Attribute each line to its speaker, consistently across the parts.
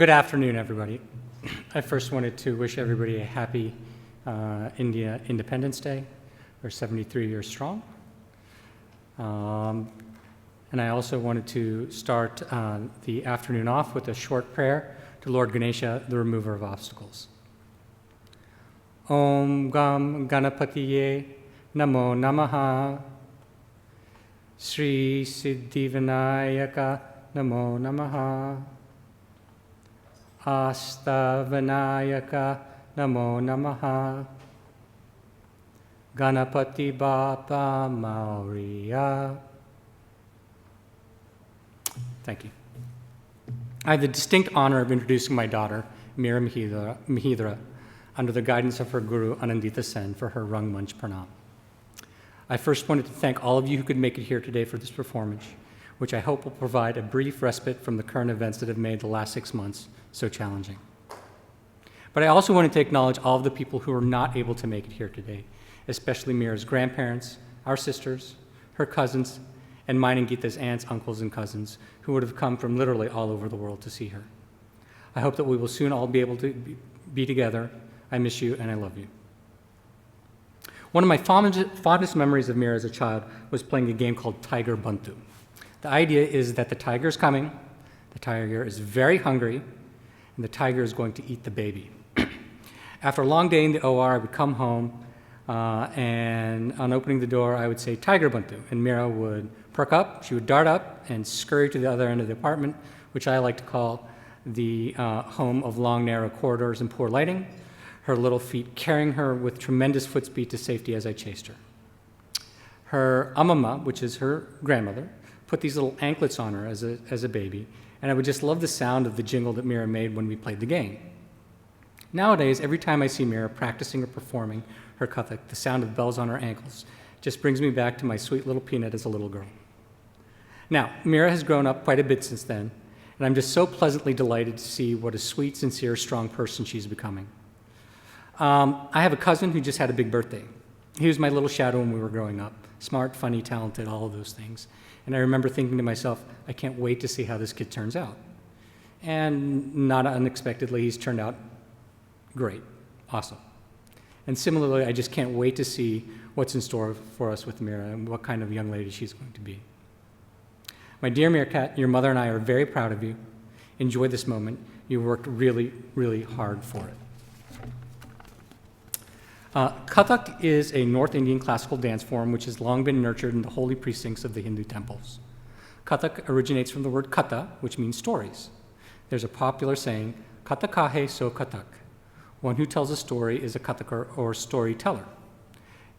Speaker 1: Good afternoon, everybody. I first wanted to wish everybody a happy India Independence Day. We're 73 years strong. And I also wanted to start the afternoon off with a short prayer to Lord Ganesha, the remover of obstacles. Om Gam Ganapatiye Namo Namaha Sri Siddhivinayaka Namo Namaha Astavanayaka Namo Namaha Ganapati Bapa Maurya. Thank you. I have the distinct honor of introducing my daughter, Meera Mahidhara, under the guidance of her guru, Anandita Sen, for her Rang Manch Pranam. I first wanted to thank all of you who could make it here today for this performance, which I hope will provide a brief respite from the current events that have made the last 6 months so challenging. But I also wanted to acknowledge all of the people who are not able to make it here today, especially Meera's grandparents, our sisters, her cousins, and mine and Geeta's aunts, uncles, and cousins, who would have come from literally all over the world to see her. I hope that we will soon all be able to be together. I miss you, and I love you. One of my fondest memories of Meera as a child was playing a game called Tiger Buntu. The idea is that the tiger is coming, the tiger is very hungry, and the tiger is going to eat the baby. After a long day in the OR, I would come home, and on opening the door, I would say, "Tiger Buntu," and Meera would perk up, she would dart up and scurry to the other end of the apartment, which I like to call the home of long, narrow corridors and poor lighting, her little feet carrying her with tremendous foot speed to safety as I chased her. Her amama, which is her grandmother, put these little anklets on her as a baby, and I would just love the sound of the jingle that Meera made when we played the game. Nowadays, every time I see Meera practicing or performing her Kathak, the sound of bells on her ankles just brings me back to my sweet little peanut as a little girl. Now, Meera has grown up quite a bit since then, and I'm just so pleasantly delighted to see what a sweet, sincere, strong person she's becoming. I have a cousin who just had a big birthday. He was my little shadow when we were growing up. Smart, funny, talented, all of those things. And I remember thinking to myself, I can't wait to see how this kid turns out. And not unexpectedly, he's turned out great, awesome. And similarly, I just can't wait to see what's in store for us with Meera and what kind of young lady she's going to be. My dear Meerkat, your mother and I are very proud of you. Enjoy this moment. You worked really, really hard for it. Kathak is a North Indian classical dance form which has long been nurtured in the holy precincts of the Hindu temples. Kathak originates from the word katha, which means stories. There's a popular saying, "Katha kahe so Kathak." One who tells a story is a Kathakar or storyteller.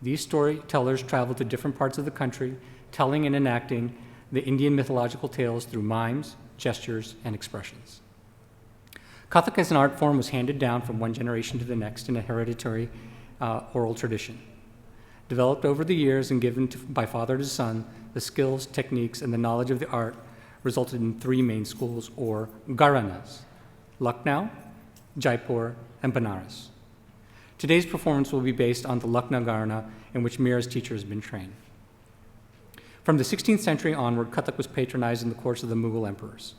Speaker 1: These storytellers travel to different parts of the country, telling and enacting the Indian mythological tales through mimes, gestures, and expressions. Kathak as an art form was handed down from one generation to the next in a hereditary oral tradition. Developed over the years and given by father to son, the skills, techniques, and the knowledge of the art resulted in 3 main schools, or gharanas: Lucknow, Jaipur, and Banaras. Today's performance will be based on the Lucknow Gharana, in which Meera's teacher has been trained. From the 16th century onward, Kathak was patronized in the courts of the Mughal emperors.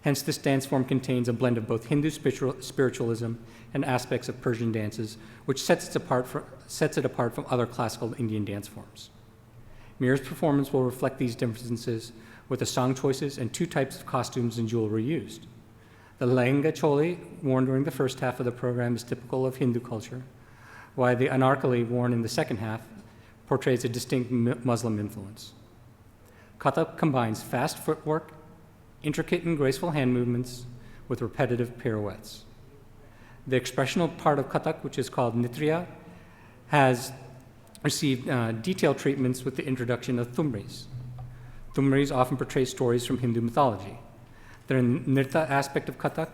Speaker 1: Hence, this dance form contains a blend of both Hindu spiritualism and aspects of Persian dances, which sets it apart from other classical Indian dance forms. Meera's performance will reflect these differences with the song choices and 2 types of costumes and jewelry used. The lehenga choli, worn during the first half of the program, is typical of Hindu culture, while the anarkali, worn in the second half, portrays a distinct Muslim influence. Kathak combines fast footwork, intricate and graceful hand movements with repetitive pirouettes. The expressional part of Kathak, which is called Nitya, has received detailed treatments with the introduction of thumris. Thumris often portray stories from Hindu mythology. The nirta aspect of Kathak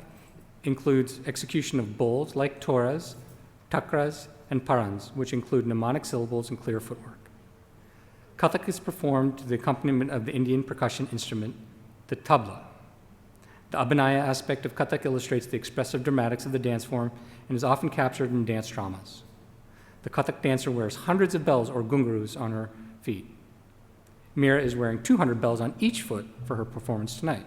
Speaker 1: includes execution of bowls like toras, takras, and parans, which include mnemonic syllables and clear footwork. Kathak is performed to the accompaniment of the Indian percussion instrument, the tabla. The abhinaya aspect of Kathak illustrates the expressive dramatics of the dance form and is often captured in dance dramas. The Kathak dancer wears hundreds of bells or gungaroos on her feet. Meera is wearing 200 bells on each foot for her performance tonight.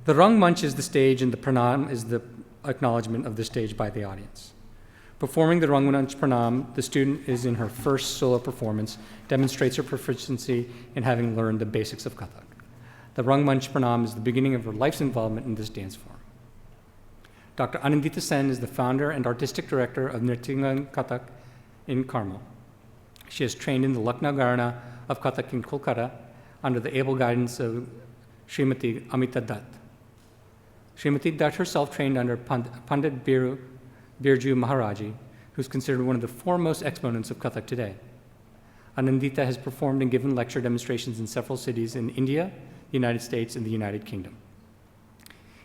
Speaker 1: The Rang Manch is the stage and the Pranam is the acknowledgement of the stage by the audience. Performing the Rang Manch Pranam, the student is in her first solo performance, demonstrates her proficiency in having learned the basics of Kathak. The Rang Manch Pranam is the beginning of her life's involvement in this dance form. Dr. Anandita Sen is the founder and artistic director of Nrityangan Kathak in Carmel. She has trained in the Lucknow Gharana of Kathak in Kolkata under the able guidance of Srimati Amita Dutt. Srimati Dutt herself trained under Pandit Birju Maharaji, who's considered one of the foremost exponents of Kathak today. Anandita has performed and given lecture demonstrations in several cities in India, the United States, and the United Kingdom.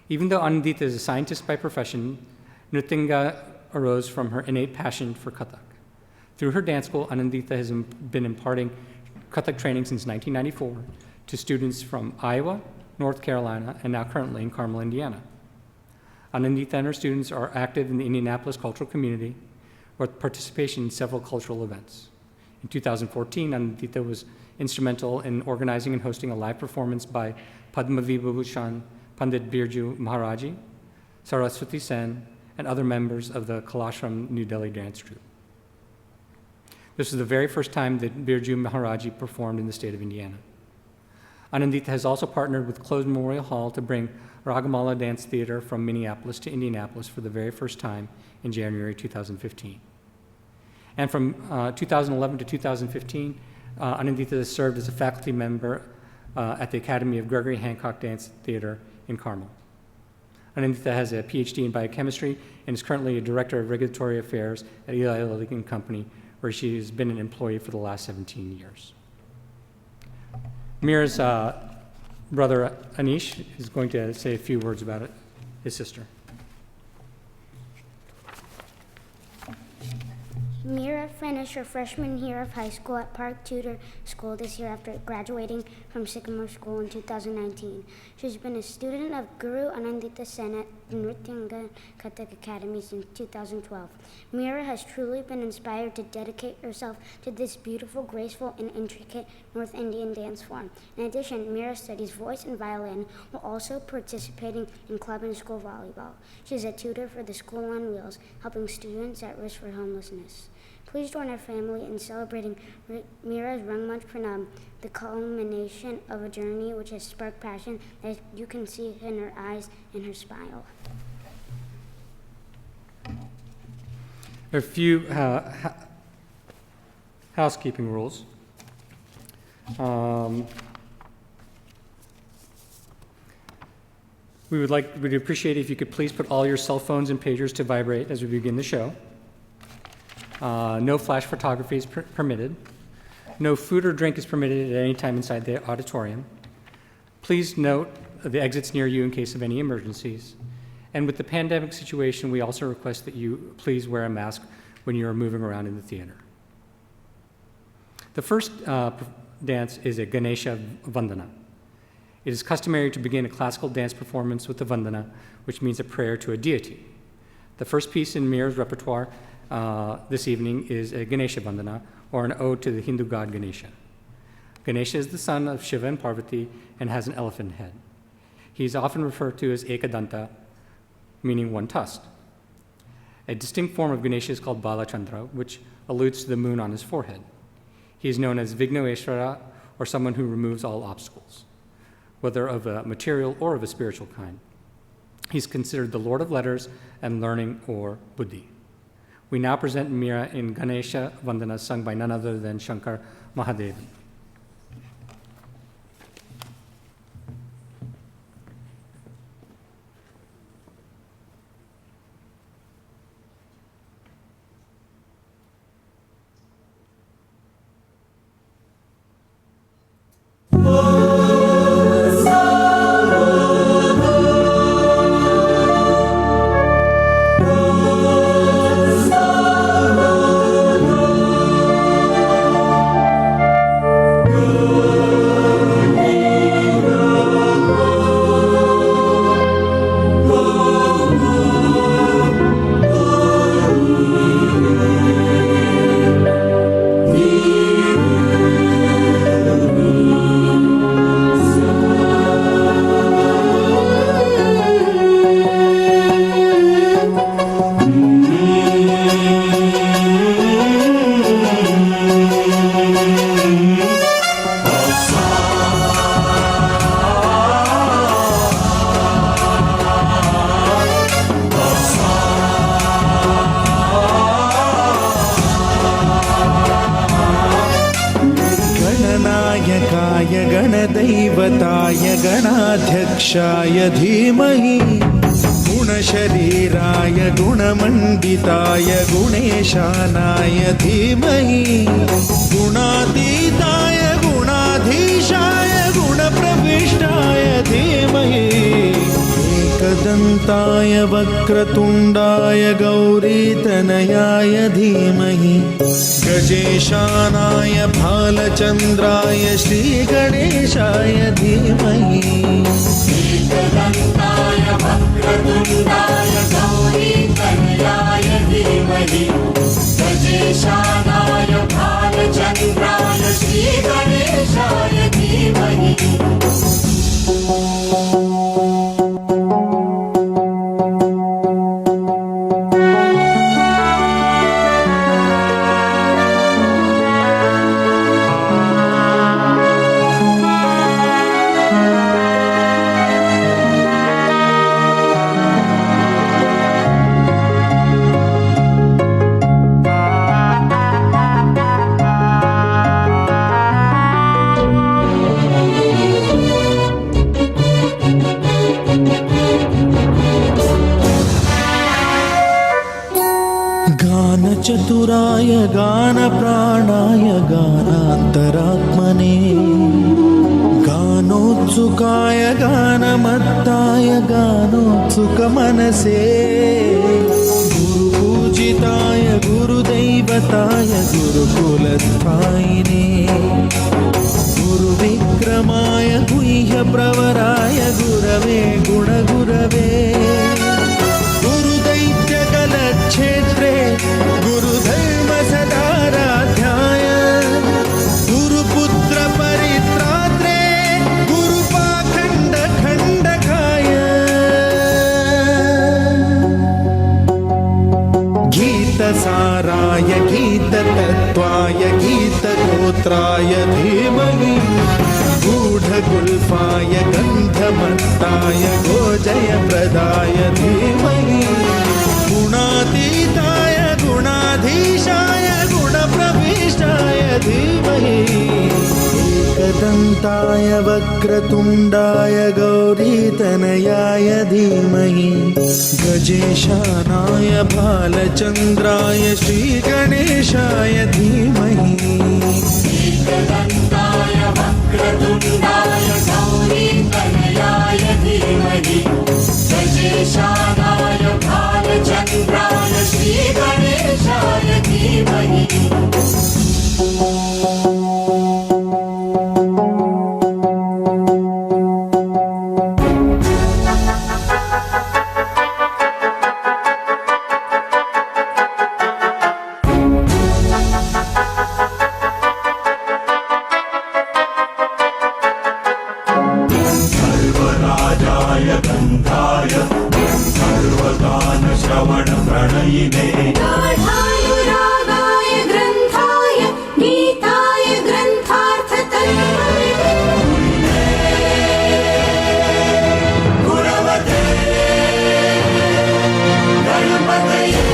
Speaker 1: Even though Anandita is a scientist by profession, Nrityanga arose from her innate passion for Kathak. Through her dance school, Anandita has been imparting Kathak training since 1994 to students from Iowa, North Carolina, and now currently in Carmel, Indiana. Anandita and her students are active in the Indianapolis cultural community with participation in several cultural events. In 2014, Anandita was instrumental in organizing and hosting a live performance by Padma Vibhushan Pandit Birju Maharaji, Saraswati Sen, and other members of the Kalashram New Delhi dance troupe. This was the very first time that Birju Maharaji performed in the state of Indiana. Anandita has also partnered with Closed Memorial Hall to bring Ragamala Dance Theater from Minneapolis to Indianapolis for the very first time in January 2015. And from 2011 to 2015, Anandita has served as a faculty member at the Academy of Gregory Hancock Dance Theater in Carmel. Anandita has a PhD in biochemistry and is currently a director of regulatory affairs at Eli Lilly and Company, where she has been an employee for the last 17 years. Meera's brother Anish is going to say a few words about it, his sister.
Speaker 2: Meera finished her freshman year of high school at Park Tudor School this year after graduating from Sycamore School in 2019. She's been a student of Guru Anandita Sen at Nrityanga Kathak Academy since 2012. Meera has truly been inspired to dedicate herself to this beautiful, graceful, and intricate North Indian dance form. In addition, Meera studies voice and violin while also participating in club and school volleyball. She's a tutor for the School on Wheels, helping students at risk for homelessness. Please join our family in celebrating Meera's Rang Manch Pranam, the culmination of a journey which has sparked passion that you can see in her eyes and her smile.
Speaker 1: There are a few housekeeping rules. We'd appreciate it if you could please put all your cell phones and pagers to vibrate as we begin the show. No flash photography is permitted. No food or drink is permitted at any time inside the auditorium. Please note the exits near you in case of any emergencies. And with the pandemic situation, we also request that you please wear a mask when you are moving around in the theater. The first dance is a Ganesha Vandana. It is customary to begin a classical dance performance with the Vandana, which means a prayer to a deity. The first piece in Meera's repertoire this evening is a Ganesha Vandana, or an ode to the Hindu god Ganesha. Ganesha is the son of Shiva and Parvati and has an elephant head. He is often referred to as Ekadanta, meaning one-tusked. A distinct form of Ganesha is called Balachandra, which alludes to the moon on his forehead. He is known as Vignoeshwara, or someone who removes all obstacles, whether of a material or of a spiritual kind. He's considered the Lord of Letters and Learning, or Buddhi. We now present Meera in Ganesha Vandana, sung by none other than Shankar Mahadevan.
Speaker 3: गणनायकाय गणदैवताय गणाध्यक्षाय धीमहि गुणशरीराय गुणमण्डिताय गुणेशानाय धीमहि गुणातीताय गुणाधीशाय गुणप्रविष्टाय धीमहि एकदन्ताय वक्रतुण्डाय गौरीतनयाय धीमहि गजेशानाय भालचन्द्राय श्रीगणेशाय धीमहि
Speaker 4: एकदन्ताय वक्रतुण्डाय गौरीतनयाय धीमहि गजेशानाय भालचन्द्राय श्रीगणेशाय धीमहि
Speaker 3: चतुराय गानप्राणाय गानान्तरात्मने गानोत्सुकाय गानमत्ताय गानोत्सुकमनसे गुरुपूजिताय गुरुदैवताय गुरुकुलस्थायिने गुरुविक्रमाय गुह्यप्रवराय गुरवे गुणगुरवे गुरुदैत्यकलक्षेत्रे गुरुधर्म सदाराध्याय गुरुपुत्र परित्रात्रे गुरुपाखण्ड खण्डकाय गीतसाराय गीततत्त्वाय गीतगोत्राय धीमहि गूढगुल्फाय गन्धमत्ताय गोजयप्रदाय धीमहि गुणातीताय गुणाधीशाय गुणप्रविष्टाय धीमहि एकदन्ताय वक्रतुण्डाय गौरीतनयाय धीमहि गजेशानाय भालचन्द्राय श्रीगणेशाय धीमहि
Speaker 4: एकदन्ताय वक्रतुण्डाय गौरीतनयाय धीमहि गजेशानाय भालचन्द्राय श्रीगणेशाय धीमहि सर्वराजाय गन्धाय सर्वगानश्रवणप्रणयिने
Speaker 5: गाढानुरागाय ग्रन्थाय गीताय ग्रन्थार्थतन्मये
Speaker 4: गुणवते गणपतये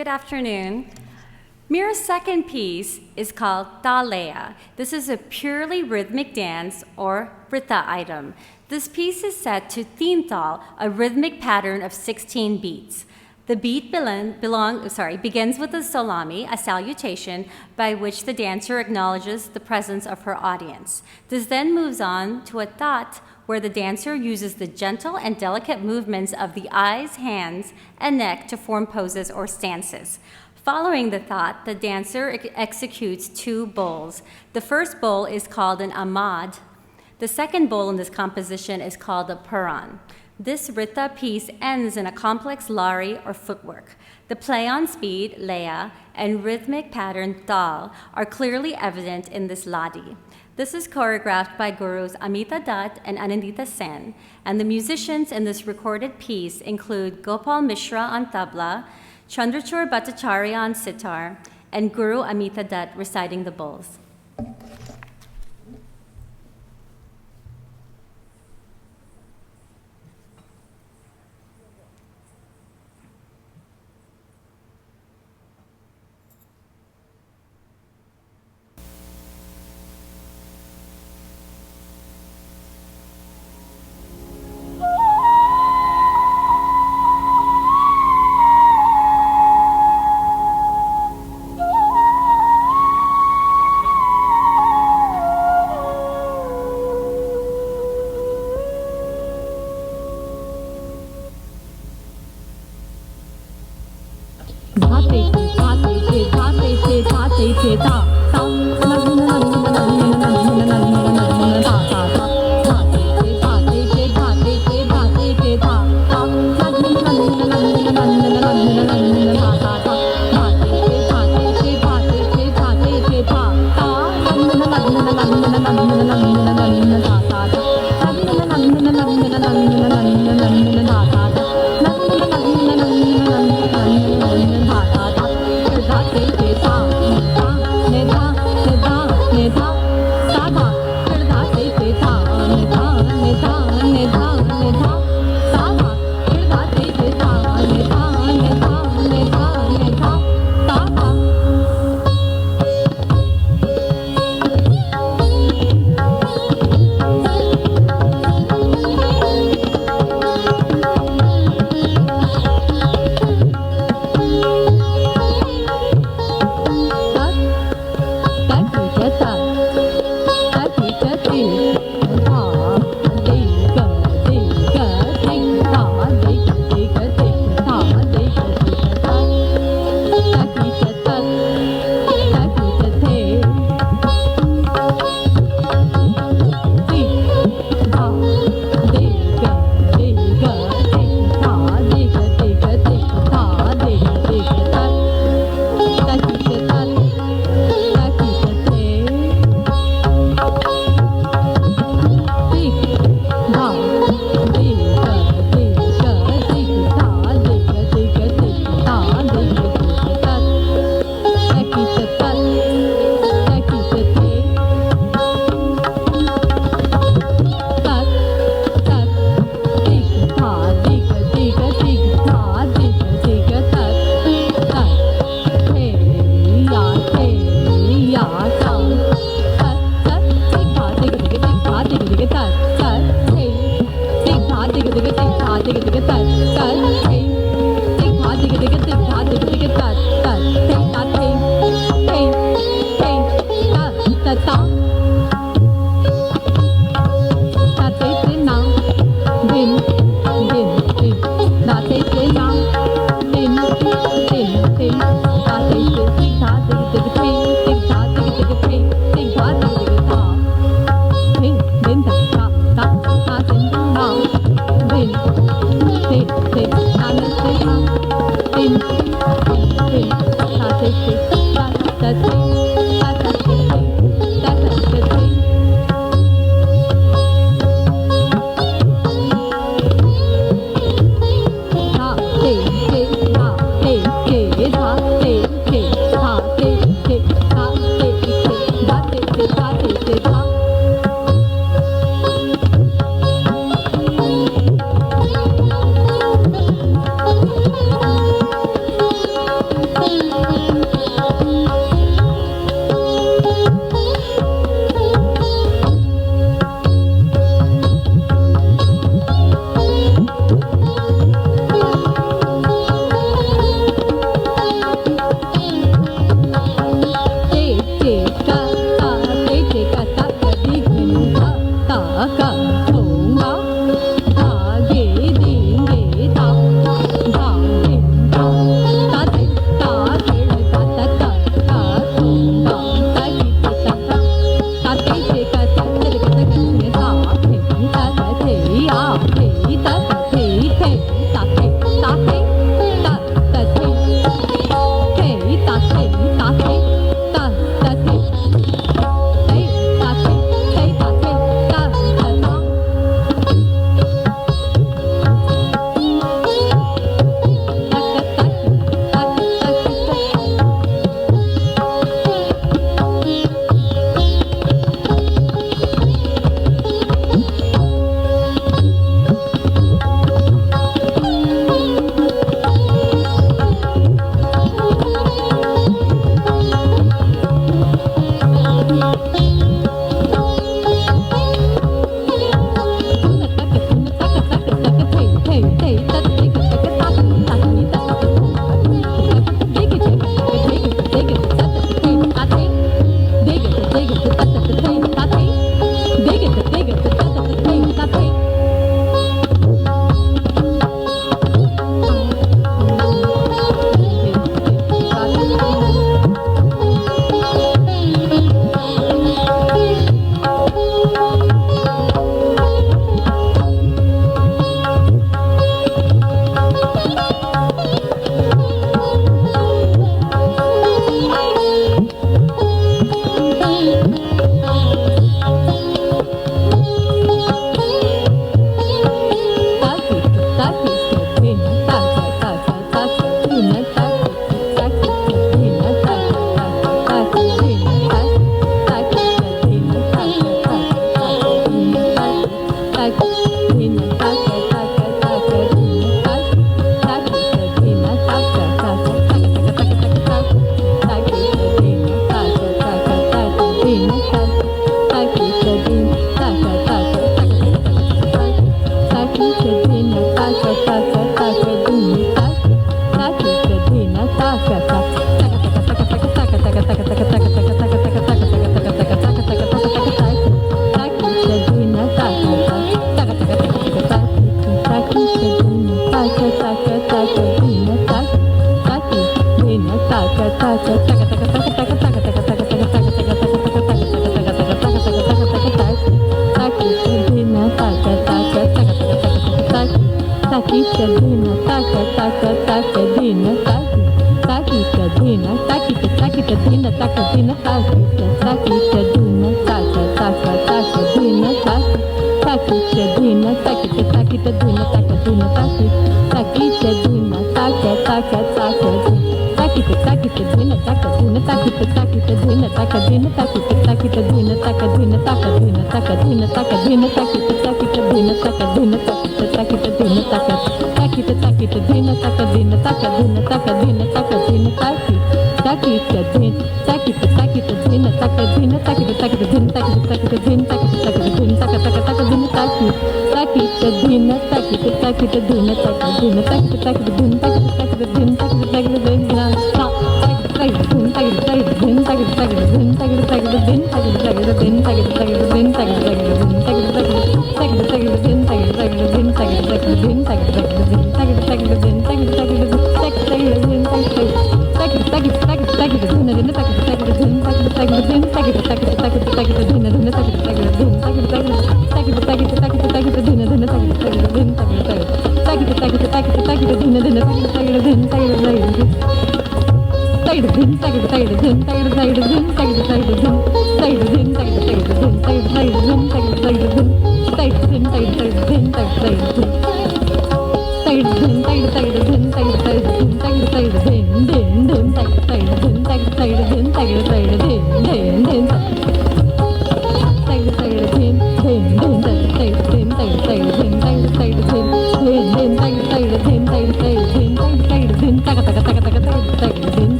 Speaker 6: Good afternoon. Meera's second piece is called Dalea. This is a purely rhythmic dance or Vrita item. This piece is set to Teental, a rhythmic pattern of 16 beats. The beat begins with a salami, a salutation, by which the dancer acknowledges the presence of her audience. This then moves on to a tat, where the dancer uses the gentle and delicate movements of the eyes, hands, and neck to form poses or stances. Following the thought, the dancer executes 2 bowls. The first bowl is called an amad. The second bowl in this composition is called a puran. This Rita piece ends in a complex lari or footwork. The play on speed, leya, and rhythmic pattern, dal, are clearly evident in this ladi. This is choreographed by gurus Amita Dutt and Anandita Sen, and the musicians in this recorded piece include Gopal Mishra on tabla, Chandrachur Bhattacharya on sitar, and Guru Amita Dutt reciting the bowls.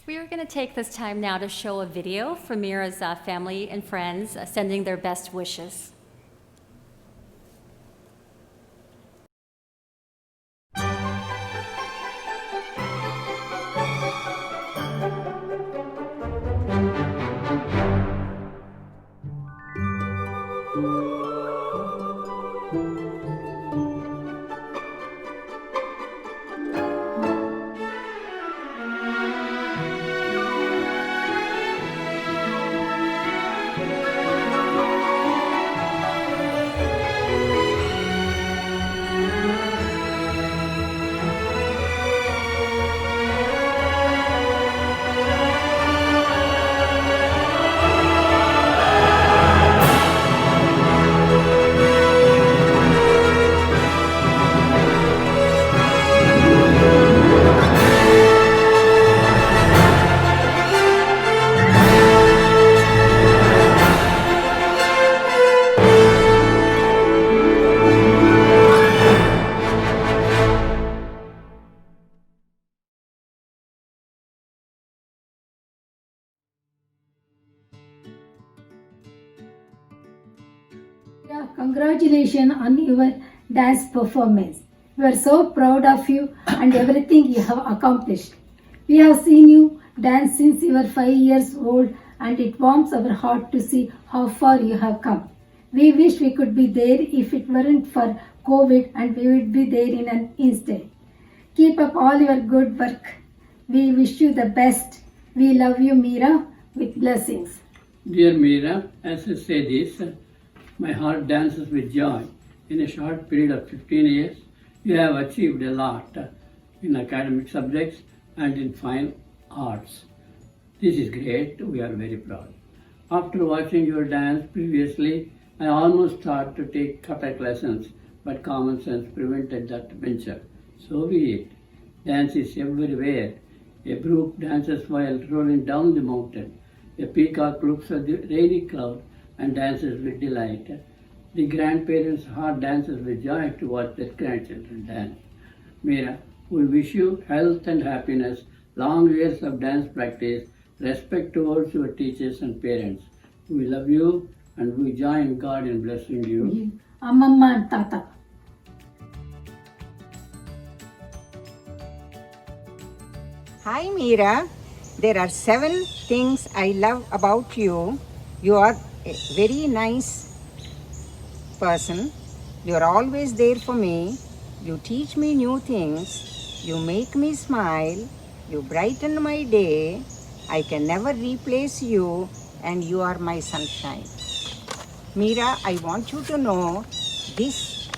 Speaker 6: We are going to take this time now to show a video from Meera's family and friends sending their best wishes.
Speaker 7: Congratulations on your dance performance. We are so proud of you and everything you have accomplished. We have seen you dance since you were 5 years old, and it warms our heart to see how far you have come. We wish we could be there if it weren't for COVID, and we would be there in an instant. Keep up all your good work. We wish you the best. We love you, Meera, with blessings.
Speaker 8: Dear Meera, as I say this, my heart dances with joy. In a short period of 15 years, you have achieved a lot in academic subjects and in fine arts. This is great. We are very proud. After watching your dance previously, I almost thought to take Kathak lessons, but common sense prevented that venture. So be it. Dance is everywhere. A brook dances while rolling down the mountain. A peacock looks at the rainy cloud and dances with delight. The grandparents' heart dances with joy to watch their grandchildren dance. Meera, we wish you health and happiness, long years of dance practice, respect towards your teachers and parents. We love you and we join God in blessing you.
Speaker 7: Amamma and Tata.
Speaker 9: Hi Meera, there are 7 things I love about you. You are a very nice person. You are always there for me. You teach me new things. You make me smile. You brighten my day. I can never replace you, and you are my sunshine. Meera, I want you to know this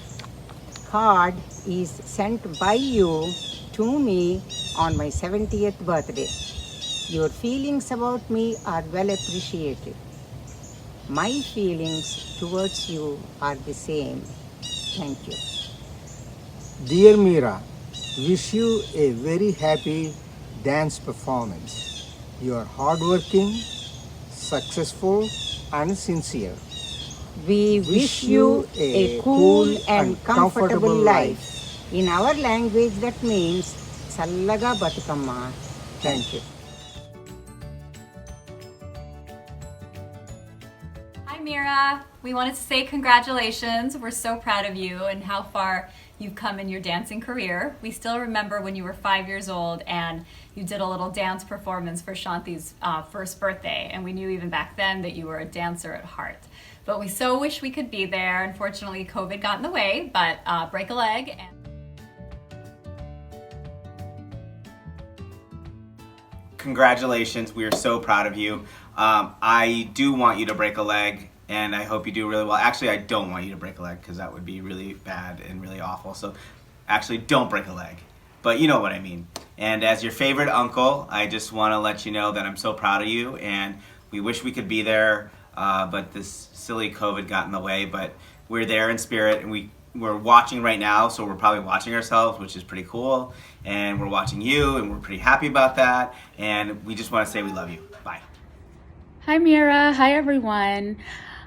Speaker 9: card is sent by you to me on my 70th birthday. Your feelings about me are well appreciated. My feelings towards you are the same. Thank you.
Speaker 10: Dear Meera, wish you a very happy dance performance. You are hardworking, successful, and sincere.
Speaker 9: We wish you a cool and comfortable life. In our language, that means Sallaga Batukamma. Thank you.
Speaker 11: Hi Meera, we wanted to say congratulations. We're so proud of you and how far you've come in your dancing career. We still remember when you were 5 years old and you did a little dance performance for Shanti's first birthday, and we knew even back then that you were a dancer at heart. But we so wish we could be there. Unfortunately, COVID got in the way, but break a leg.
Speaker 12: Congratulations, we are so proud of you. I do want you to break a leg, and I hope you do really well. Actually, I don't want you to break a leg because that would be really bad and really awful. So actually, don't break a leg. But you know what I mean. And as your favorite uncle, I just want to let you know that I'm so proud of you, and we wish we could be there, but this silly COVID got in the way. But we're there in spirit, and we're watching right now, so we're probably watching ourselves, which is pretty cool. And we're watching you, and we're pretty happy about that. And we just want to say we love you. Bye.
Speaker 13: Hi Meera, hi everyone.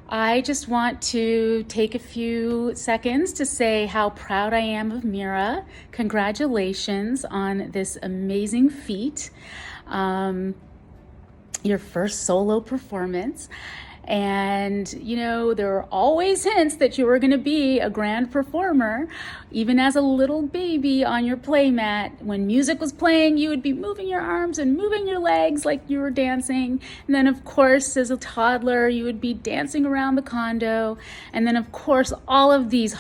Speaker 13: I just want to take a few seconds to say how proud I am of Meera. Congratulations on this amazing feat, your first solo performance. And, you know, there were always hints that you were going to be a grand performer. Even as a little baby on your playmat, when music was playing, you would be moving your arms and moving your legs like you were dancing. And then, of course, as a toddler, you would be dancing around the condo. And then, of course, all of these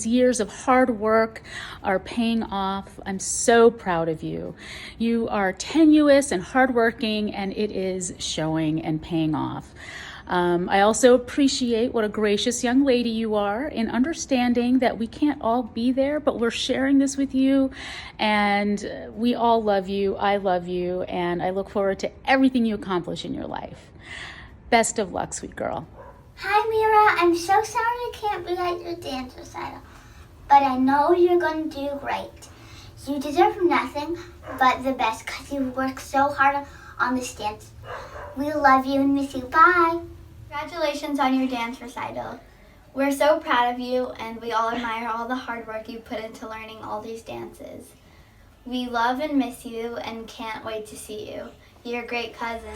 Speaker 13: years of hard work are paying off. I'm so proud of you. You are tenuous and hardworking, and it is showing and paying off. I also appreciate what a gracious young lady you are in understanding that we can't all be there, but we're sharing this with you, and we all love you. I love you, and I look forward to everything you accomplish in your life. Best of luck, sweet girl.
Speaker 2: Hi Meera, I'm so sorry I can't be at your dance recital, but I know you're going to do great. You deserve nothing but the best because you worked so hard on this dance. We love you and miss you. Bye.
Speaker 14: Congratulations on your dance recital. We're so proud of you, and we all admire all the hard work you put into learning all these dances. We love and miss you and can't wait to see you. You're a great cousin.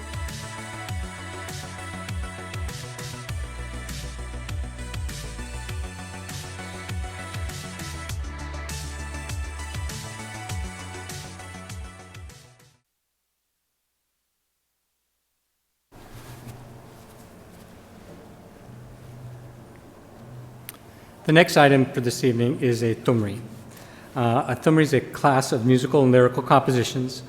Speaker 1: The next item for this evening is a thumri. A thumri is a class of musical and lyrical compositions.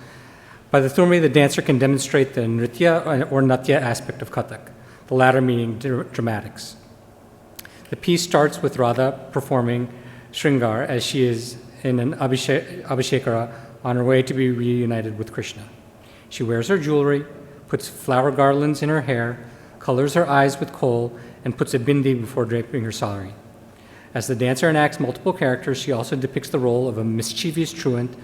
Speaker 1: By the thumri, the dancer can demonstrate the nritya or natya aspect of Kathak, the latter meaning dramatics. The piece starts with Radha performing Shringar as she is in an abhishekara on her way to be reunited with Krishna. She wears her jewelry, puts flower garlands in her hair, colors her eyes with kohl, and puts a bindi before draping her sari. As the dancer enacts multiple characters, she also depicts the role of a mischievous truant,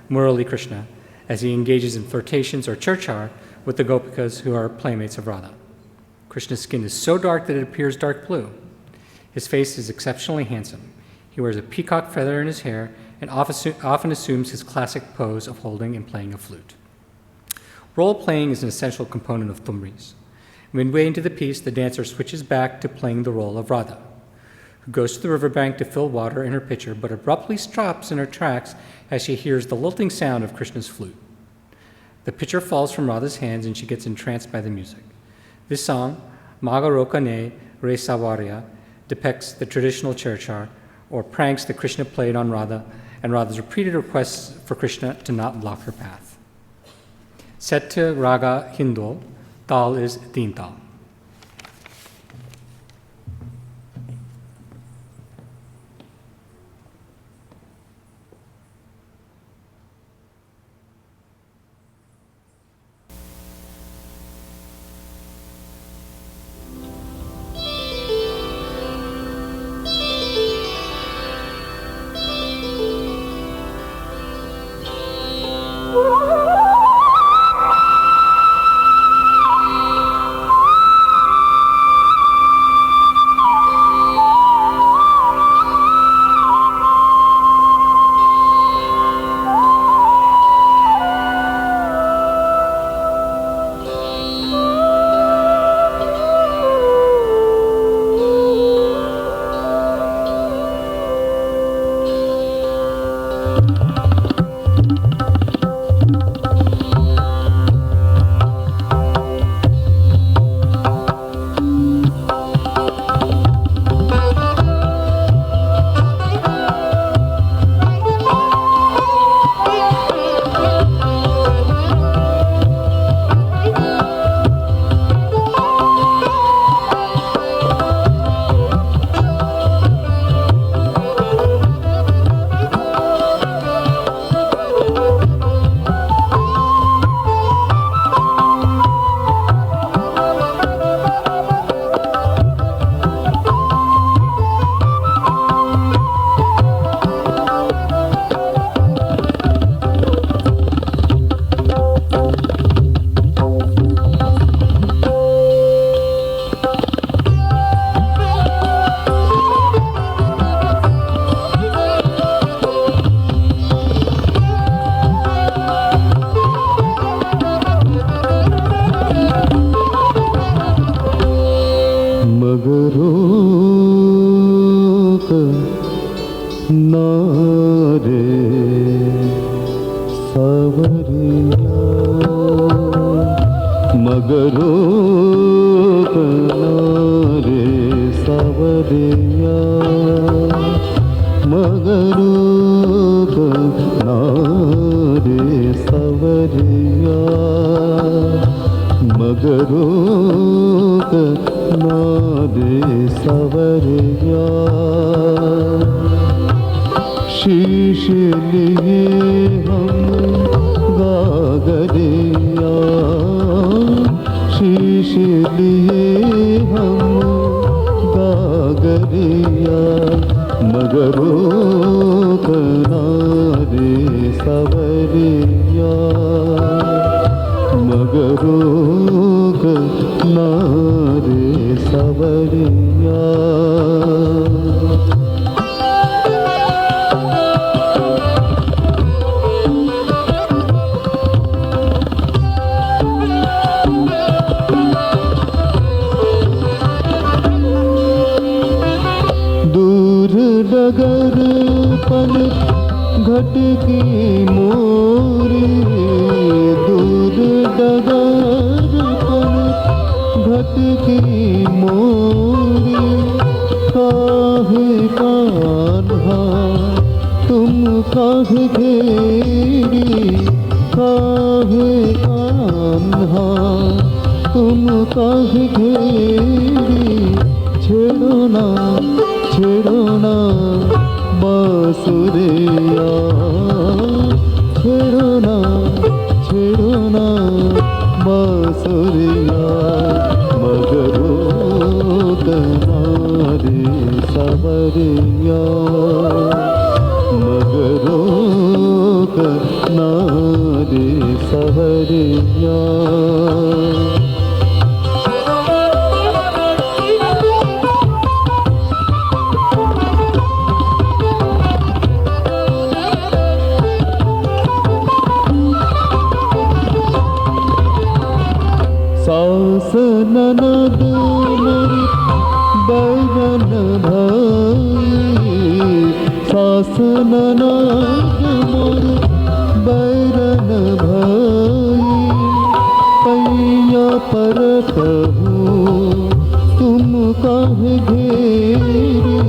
Speaker 1: Murali Krishna, as he engages in flirtations or churchar with the gopikas who are playmates of Radha. Krishna's skin is so dark that it appears dark blue. His face is exceptionally handsome. He wears a peacock feather in his hair and often assumes his classic pose of holding and playing a flute. Role playing is an essential component of thumris. Midway into the piece, the dancer switches back to playing the role of Radha, who goes to the riverbank to fill water in her pitcher, but abruptly stops in her tracks as she hears the lilting sound of Krishna's flute. The pitcher falls from Radha's hands and she gets entranced by the music. This song, Magaroka Ne Re Savarya, depicts the traditional churchar, or pranks that Krishna played on Radha, and Radha's repeated requests for Krishna to not block her path. Set to raga Hindol, tal is teen tal.
Speaker 3: घट की मोरी काहे कान्हा तुम काहे घेरी, काहे कान्हा तुम काहे घेरी, छेड़ो ना बांसुरिया, छेड़ो ना बांसुरिया, मगरो कनारे सवरिया, मगरो कनारे सवरिया। सास ननद मोरी बैगन भाई, सास ननद मोरी बैगन भाई, पैया परत हूँ तुम काहे घेरी,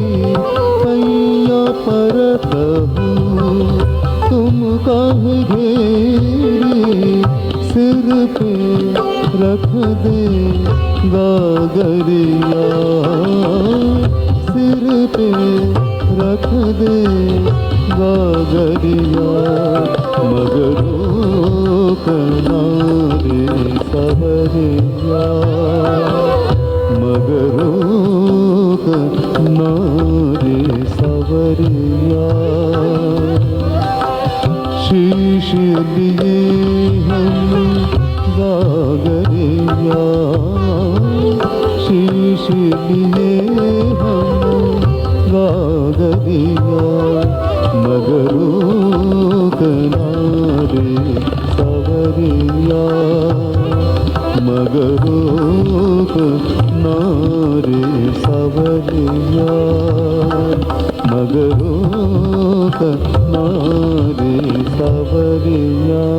Speaker 3: पैया परत हूँ तुम काहे घेरी, सिर पे रख दे गागरिया, सिर पे रख दे गागरिया, मगरो कनारे सवरिया, मगरो कनारे सवरिया। शीश लिए हम गागरिया, शीश लिए हम गागरिया, मगरो कनारे सवरिया, मगरो कनारे सवरिया, मगरो कनारे सवरिया।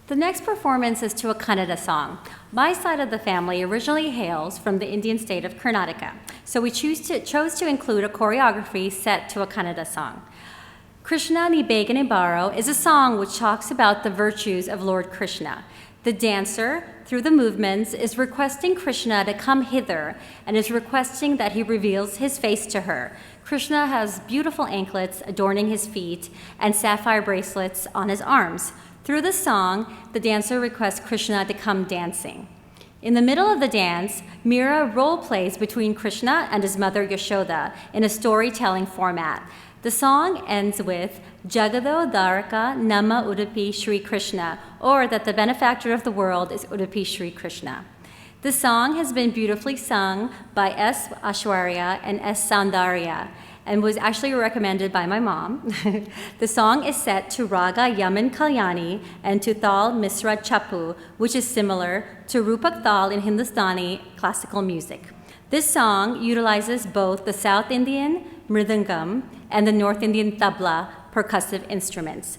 Speaker 6: The next performance is to a Kannada song. My side of the family originally hails from the Indian state of Karnataka, so we chose to include a choreography set to a Kannada song. Krishna Ni Begane Baro is a song which talks about the virtues of Lord Krishna. The dancer, through the movements, is requesting Krishna to come hither and is requesting that he reveals his face to her. Krishna has beautiful anklets adorning his feet and sapphire bracelets on his arms. Through the song, the dancer requests Krishna to come dancing. In the middle of the dance, Meera role plays between Krishna and his mother Yashoda in a storytelling format. The song ends with Jagado Dharaka Nama Udupi Shri Krishna, or that the benefactor of the world is Udupi Shri Krishna. The song has been beautifully sung by S. Ashwarya and S. Soundarya, and was actually recommended by my mom. The song is set to Raga Yaman Kalyani and to Thal Misra Chapu, which is similar to Rupak Thal in Hindustani classical music. This song utilizes both the South Indian mridangam and the North Indian tabla percussive instruments.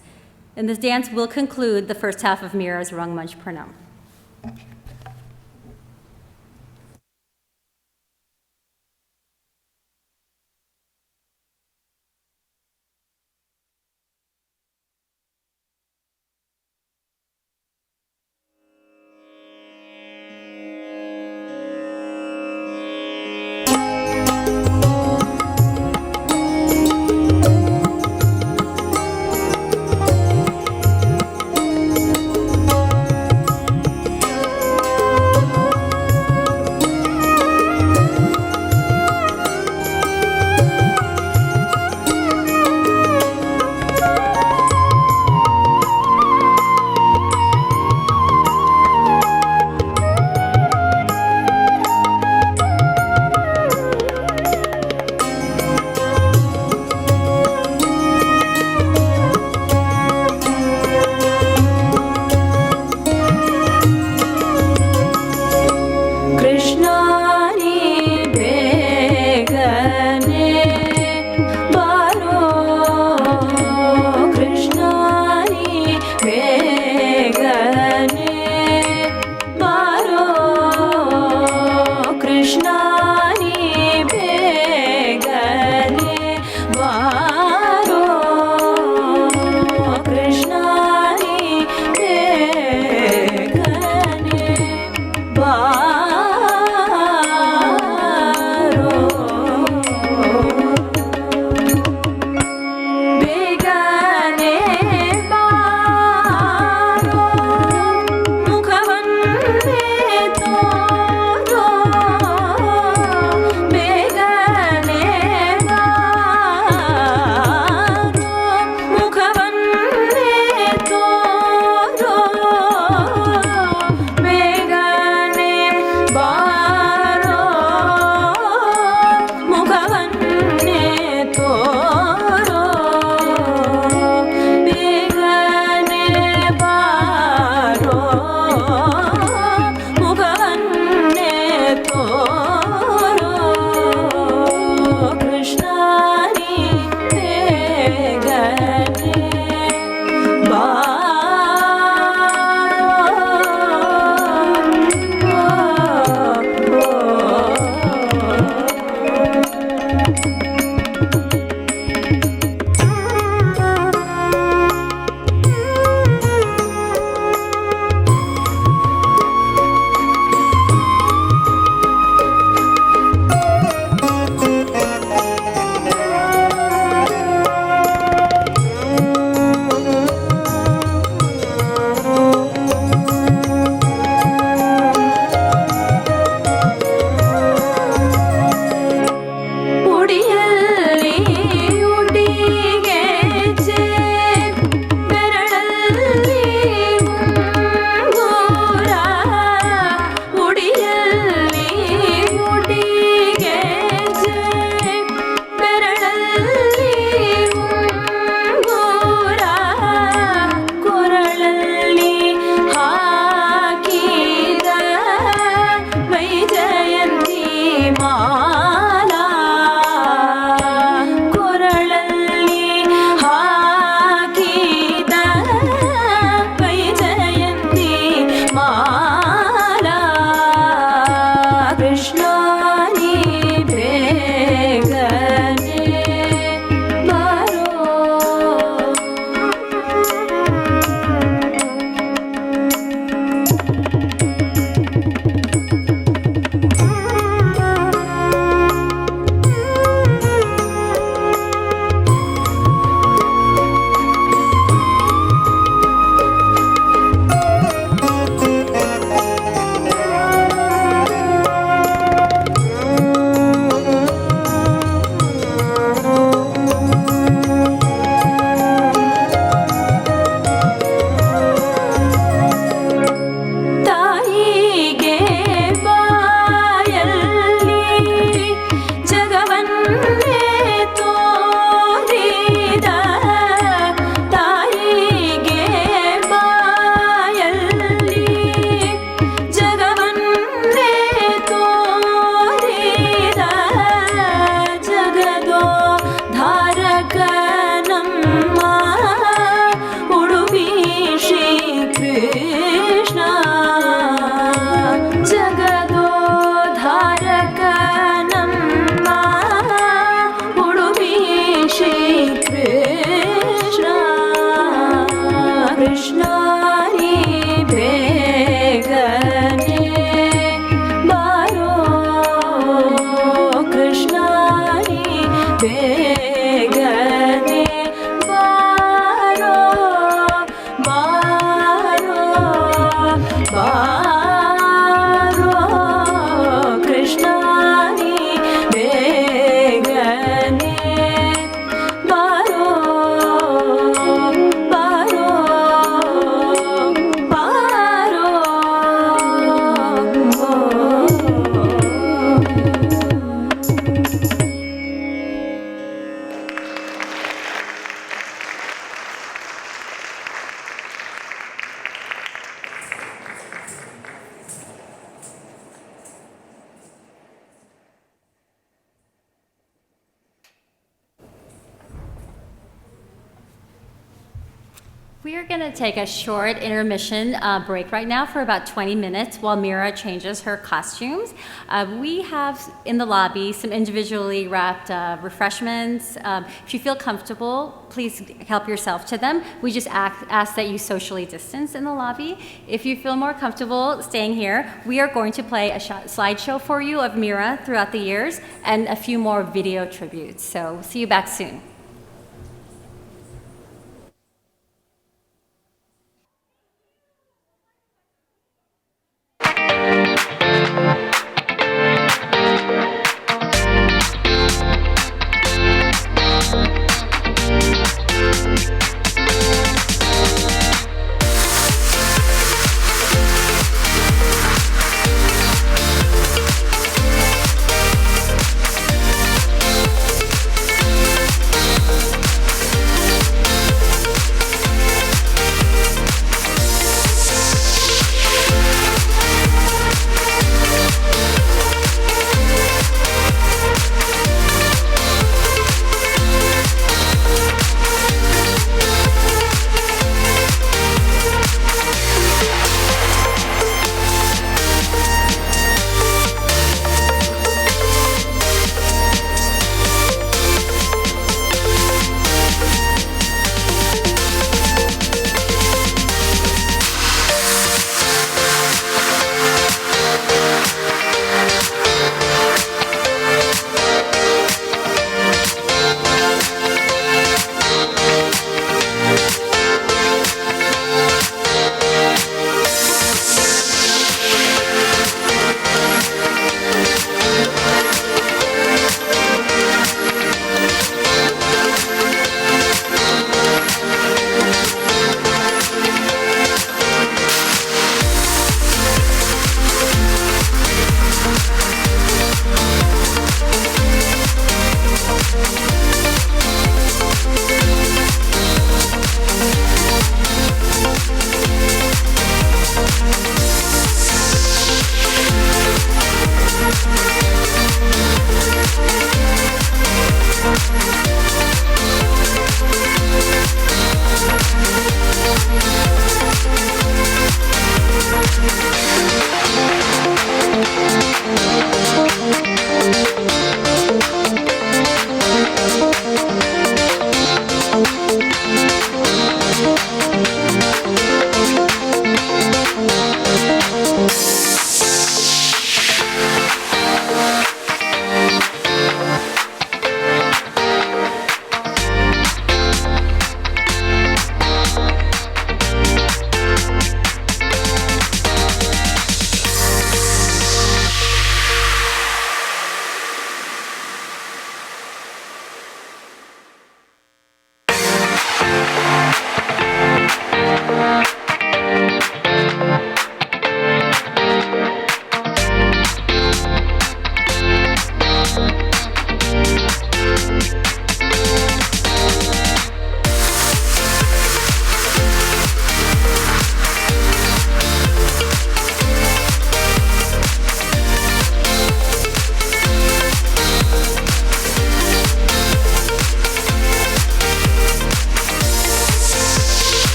Speaker 6: And this dance will conclude the first half of Meera's Rangmanch Pranam. ಬಾರೋ ಕೃಷ್ಣ ನೀ ಬೇಗನೆ ಬಾರೋ ಬಾರೋ ಬಾರೋ We are going to take a short intermission break right now for about 20 minutes while Meera changes her costumes. We have in the lobby some individually wrapped refreshments. If you feel comfortable, please help yourself to them. We just ask that you socially distance in the lobby. If you feel more comfortable staying here, we are going to play a slideshow for you of Meera throughout the years and a few more video tributes. So see you back soon.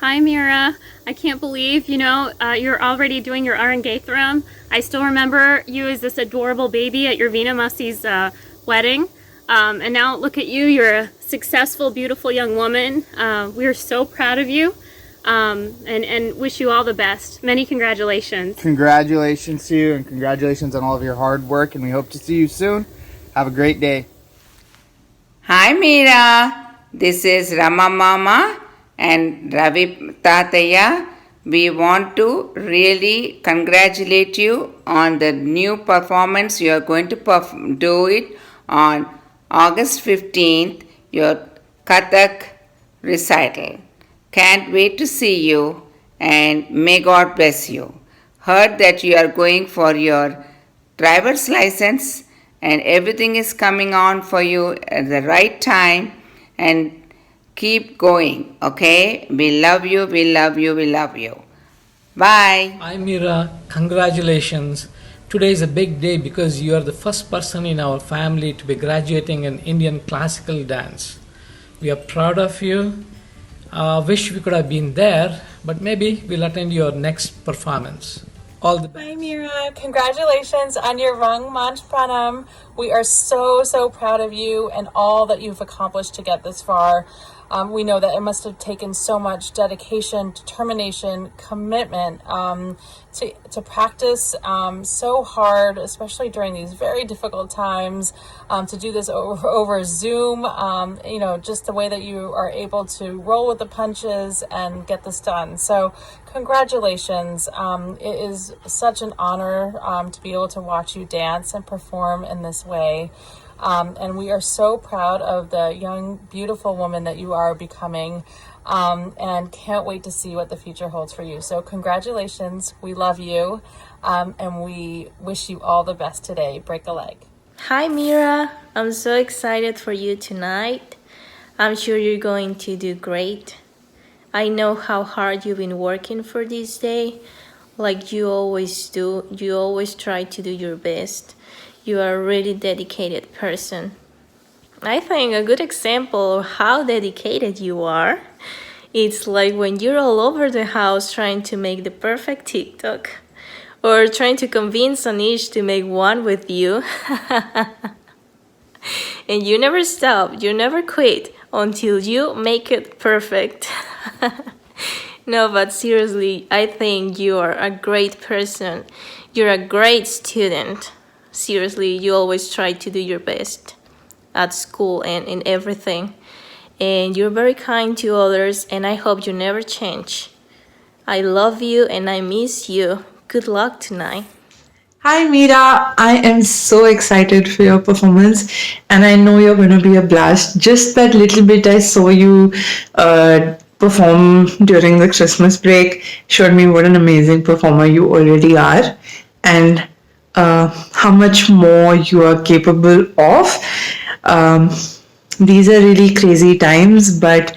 Speaker 15: Hi, Meera. I can't believe, you're already doing your Arangetharam. I still remember you as this adorable baby at your Veena Masi's wedding. And now look at you. You're a successful, beautiful young woman. We're so proud of you and wish you all the best. Many congratulations.
Speaker 16: Congratulations to you, and congratulations on all of your hard work, and we hope to see you soon. Have a great day.
Speaker 17: Hi, Meera. This is Rama Mama and Ravi Tataya. We want to really congratulate you on the new performance. You are going to do it on August 15th, your Kathak recital. Can't wait to see you, and may God bless you. Heard that you are going for your driver's license, and everything is coming on for you at the right time, and keep going, okay? We love you, we love you, we love you. Bye.
Speaker 18: Hi Meera, congratulations. Today is a big day because you are the first person in our family to be graduating in Indian classical dance. We are proud of you. Wish we could have been there, but maybe we'll attend your next performance. All the best.
Speaker 19: Hi Meera, congratulations on your Rang Manch Pranam. We are so proud of you and all that you've accomplished to get this far. We know that it must have taken so much dedication, determination, commitment to practice so hard, especially during these very difficult times, to do this over Zoom, just the way that you are able to roll with the punches and get this done. So congratulations. It is such an honor to be able to watch you dance and perform in this way. And we are so proud of the young, beautiful woman that you are becoming, and can't wait to see what the future holds for you. So congratulations. We love you, and we wish you all the best today. Break a leg.
Speaker 20: Hi Meera, I'm so excited for you tonight. I'm sure you're going to do great. I know how hard you've been working for this day, like you always do. You always try to do your best. You are a really dedicated person. I think a good example of how dedicated you are, it's like when you're all over the house trying to make the perfect TikTok, or trying to convince Anish to make one with you. And you never stop, you never quit until you make it perfect. No, but seriously, I think you are a great person. You're a great student. Seriously, you always try to do your best at school and in everything. And you're very kind to others, and I hope you never change. I love you and I miss you. Good luck tonight.
Speaker 21: Hi Meera, I am so excited for your performance, and I know you're going to be a blast. Just that little bit I saw you perform during the Christmas break showed me what an amazing performer you already are, and how much more you are capable of. These are really crazy times, but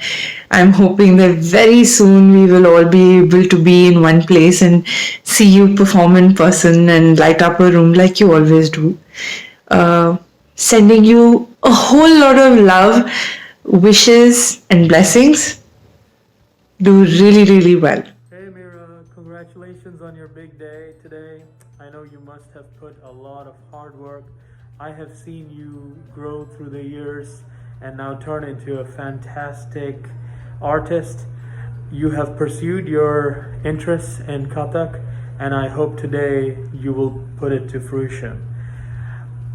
Speaker 21: I'm hoping that very soon we will all be able to be in one place and see you perform in person and light up a room like you always do. Sending you a whole lot of love, wishes, and blessings. Do really, really well.
Speaker 22: Hey Meera, congratulations on your big day today. I know you must have put a lot of hard work. I have seen you grow through the years and now turn into a fantastic artist. You have pursued your interests in Kathak, and I hope today you will put it to fruition.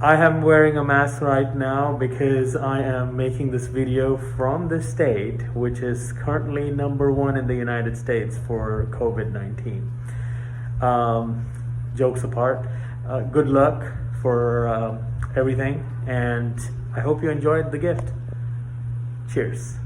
Speaker 22: I am wearing a mask right now because I am making this video from the state, which is currently #1 in the United States for COVID-19. Jokes apart, good luck for everything, and I hope you enjoyed the gift. Cheers.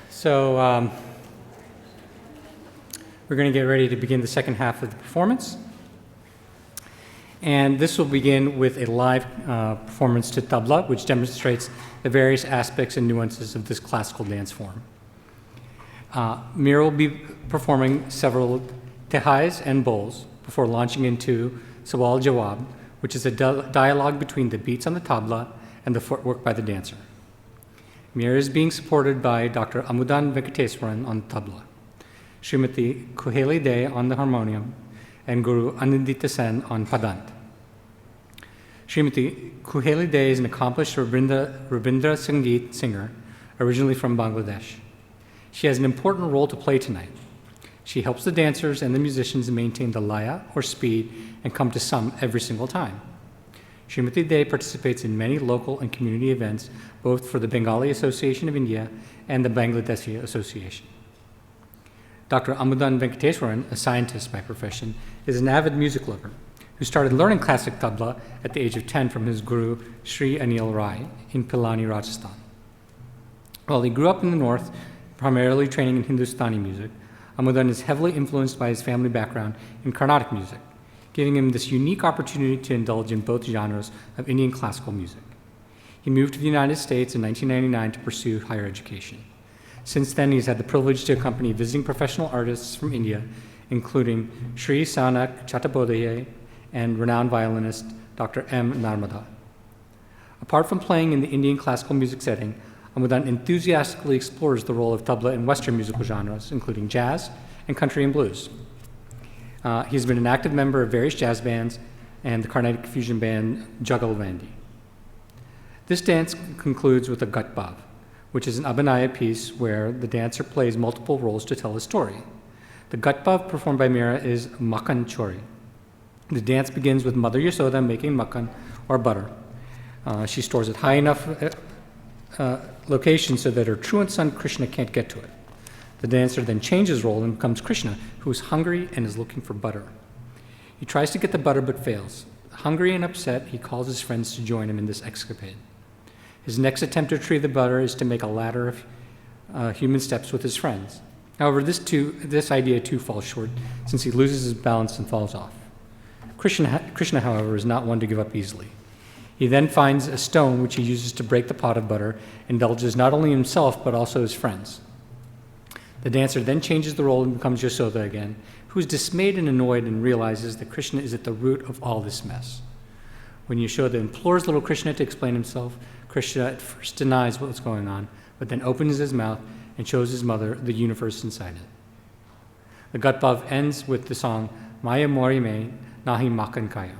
Speaker 1: So we're going to get ready to begin the second half of the performance. And this will begin with a live performance to tabla, which demonstrates the various aspects and nuances of this classical dance form. Meera will be performing several tehais and bowls before launching into Sawal Jawab, which is a dialogue between the beats on the tabla and the footwork by the dancer. Meera is being supported by Dr. Amudan Venkateswaran on the tabla, Srimati Kuheli De on the harmonium, and Guru Anindita Sen on padant. Srimati Kuheli De is an accomplished Rabindra Sangeet singer, originally from Bangladesh. She has an important role to play tonight. She helps the dancers and the musicians maintain the laya, or speed, and come to sum every single time. Srimati De participates in many local and community events, both for the Bengali Association of India and the Bangladeshi Association. Dr. Amudan Venkateswaran, a scientist by profession, is an avid music lover who started learning classic tabla at the age of 10 from his guru, Sri Anil Rai, in Pilani, Rajasthan. While he grew up in the north, primarily training in Hindustani music, Amudan is heavily influenced by his family background in Carnatic music, giving him this unique opportunity to indulge in both genres of Indian classical music. He moved to the United States in 1999 to pursue higher education. Since then, he's had the privilege to accompany visiting professional artists from India, including Sri Sanak Chattopadhyay and renowned violinist Dr. M. Narmada. Apart from playing in the Indian classical music setting, Amudan enthusiastically explores the role of tabla in Western musical genres, including jazz and country and blues. He's been an active member of various jazz bands and the Carnatic fusion band Jugalbandi. This dance concludes with a Gatbav, which is an Abhinaya piece where the dancer plays multiple roles to tell a story. The Gatbav performed by Meera is Makhan Chori. The dance begins with Mother Yasoda making makhan, or butter. She stores it high enough location so that her truant son Krishna can't get to it. The dancer then changes role and becomes Krishna, who is hungry and is looking for butter. He tries to get the butter but fails. Hungry and upset, he calls his friends to join him in this escapade. His next attempt to retrieve the butter is to make a ladder of human steps with his friends. However, this idea too falls short, since he loses his balance and falls off. Krishna, however, is not one to give up easily. He then finds a stone which he uses to break the pot of butter, indulges not only himself but also his friends. The dancer then changes the role and becomes Yasoda again, who is dismayed and annoyed and realizes that Krishna is at the root of all this mess. When Yashoda implores little Krishna to explain himself, Krishna at first denies what's going on, but then opens his mouth and shows his mother the universe inside it. The Gatbav ends with the song Maya Mori Me Nahi Makan Kaya.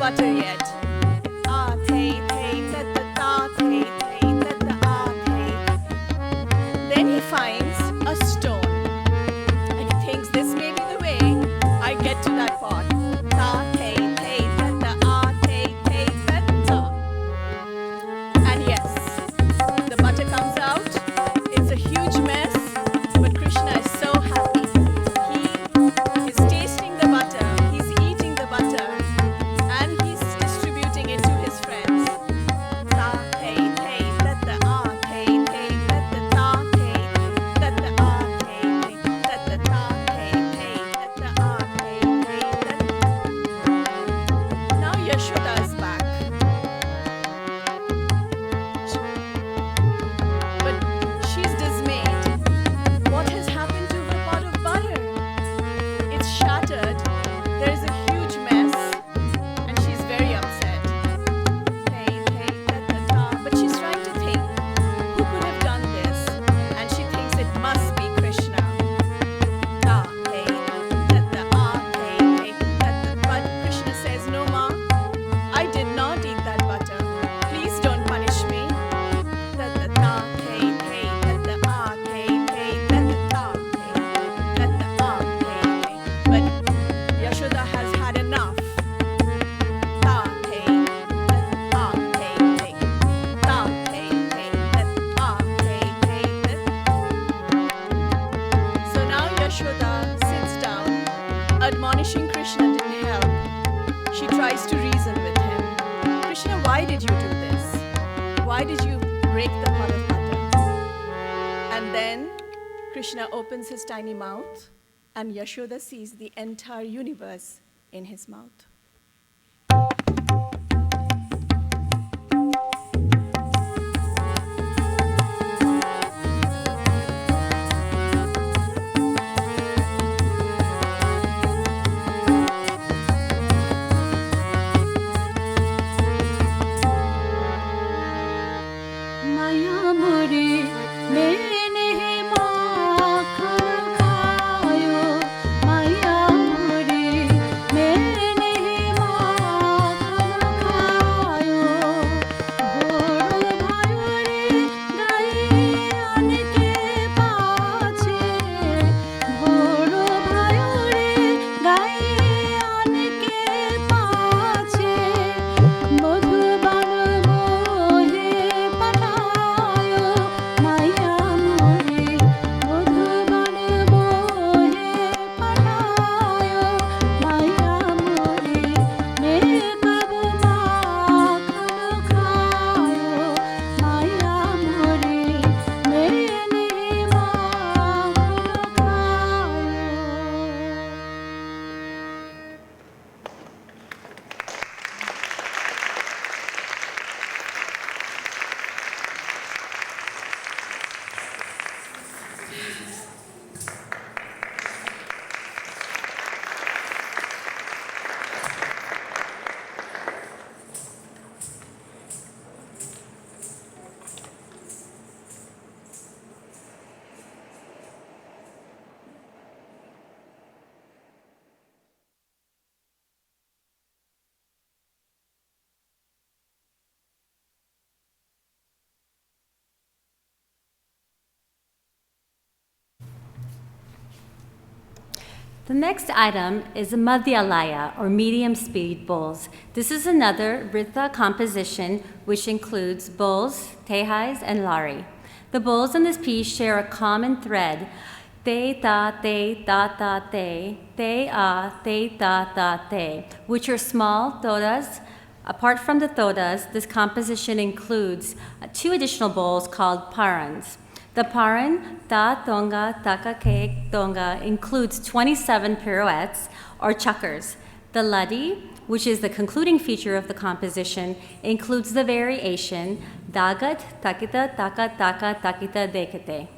Speaker 4: butter yet. Ah, tay, tay, tat, tat, ah, tay, tay, tat, tat, ah, tay. Then he finds a stone, and he thinks this may be the way I get to that pot. Ta, tay, tay, tat, tat, ah, tay, tay, tat, ta. And yes, the butter comes out. It's a huge mess, but Krishna is so happy. He is tasting the butter, he's eating the butter, and he's distributing it to his friends. Ta, tay, tay, tat, tat, ah, tay, tay, tat, tat, ta, tay, tat, tat, ah, tay, tay, tat, tat, ta, tay, tay, tat, tat, ah, tay, tay, tat. Now Yashoda is back. But she's dismayed. What has happened to her pot of butter? It's shattered. There's a huge mess, and she's very upset. Hey, hey, ta, ta, ta. But she's trying to think, who could have done this? And she thinks it must be Krishna. Ta, hey, ta, ta, ah, hey, hey, ta, ta. But Krishna says, no, ma, I did not eat that butter. Please don't punish me. Ta, ta, ta, hey, hey, ta, ta, ah, hey, hey, ta, ta, ta, hey, ta, ta, ah, hey, hey. But Yashoda has had enough. Ta, hey, ta, ah, hey, hey. Ta, hey, hey, ta, ah, hey, hey, ta. So now Yashoda sits down. Admonishing Krishna didn't help. She tries to reason with him. Krishna, why did you do this? Why did you break the pot of butter? And then Krishna opens his tiny mouth, and Yashoda sees the entire universe in his mouth.
Speaker 5: माया मोरे मैंने माखन खायो माया मोरे मैंने माखन खायो घोड़ो भायो रे गायन के पाछे घोड़ो भायो रे गायन के पाछे मधुबन मोहे पठायो माया मोरे मधुबन मोहे पठायो माया मोरे मैं कब माखन खायो माया मोरे मैंने माखन खायो।
Speaker 6: The next item is Madhyalaya, or medium speed bowls. This is another Ritha composition which includes bowls, tehais, and lari. The bowls in this piece share a common thread, te ta te ta ta te a te ta ta te, which are small todas. Apart from the todas, this composition includes two additional bowls called parans. The paran, ta tonga, taka ke tonga, includes 27 pirouettes or chukkers. The ladi, which is the concluding feature of the composition, includes the variation dagat, takita, taka, taka, takita, dekate.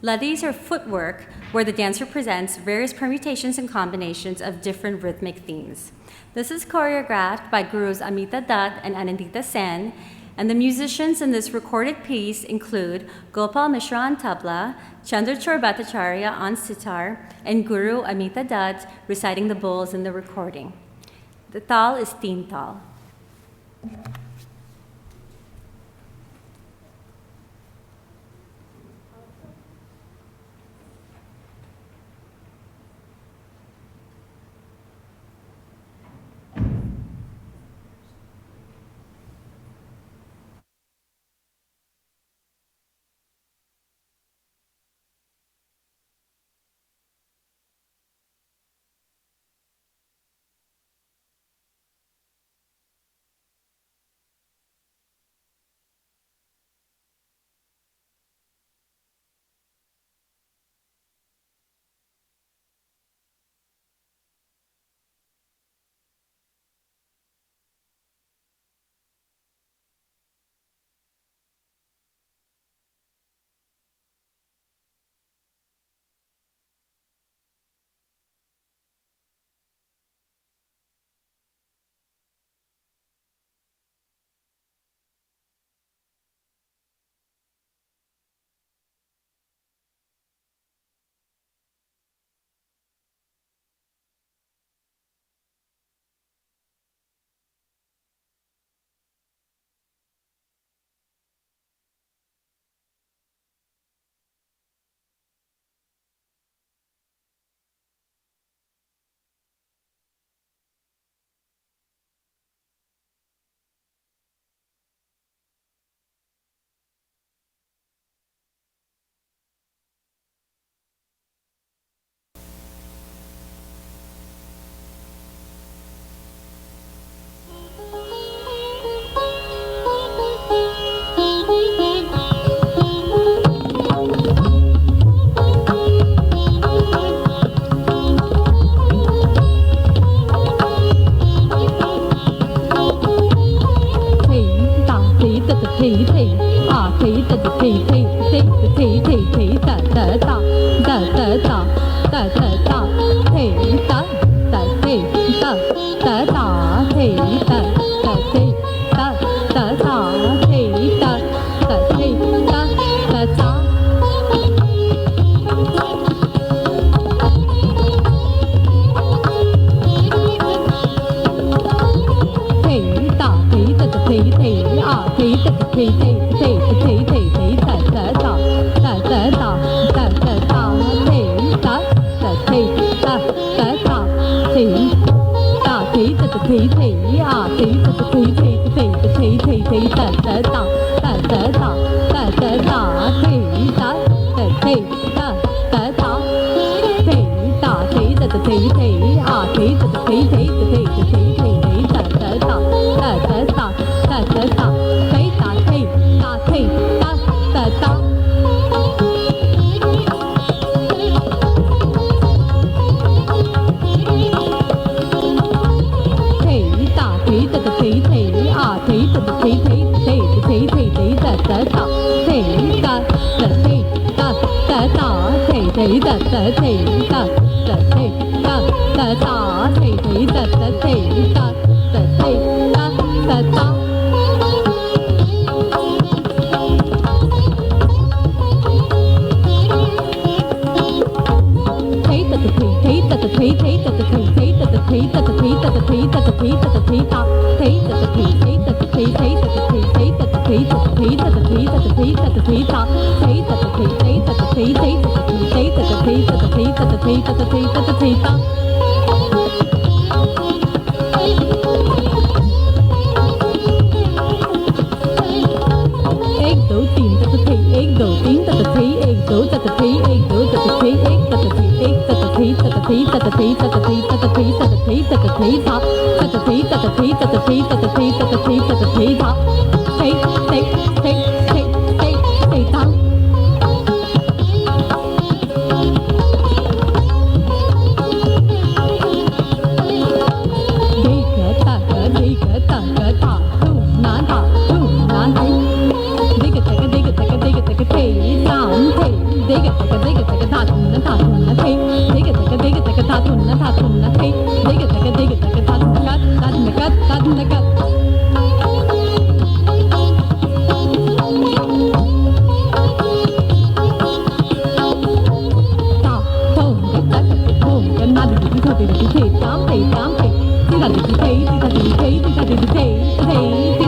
Speaker 6: Ladis are footwork where the dancer presents various permutations and combinations of different rhythmic themes. This is choreographed by Gurus Amita Dutt and Anandita Sen, and the musicians in this recorded piece include Gopal Mishra on tabla, Chandrachur Bhattacharya on sitar, and Guru Amita Dutt reciting the bowls in the recording. The tal is teen tal.
Speaker 5: Hey,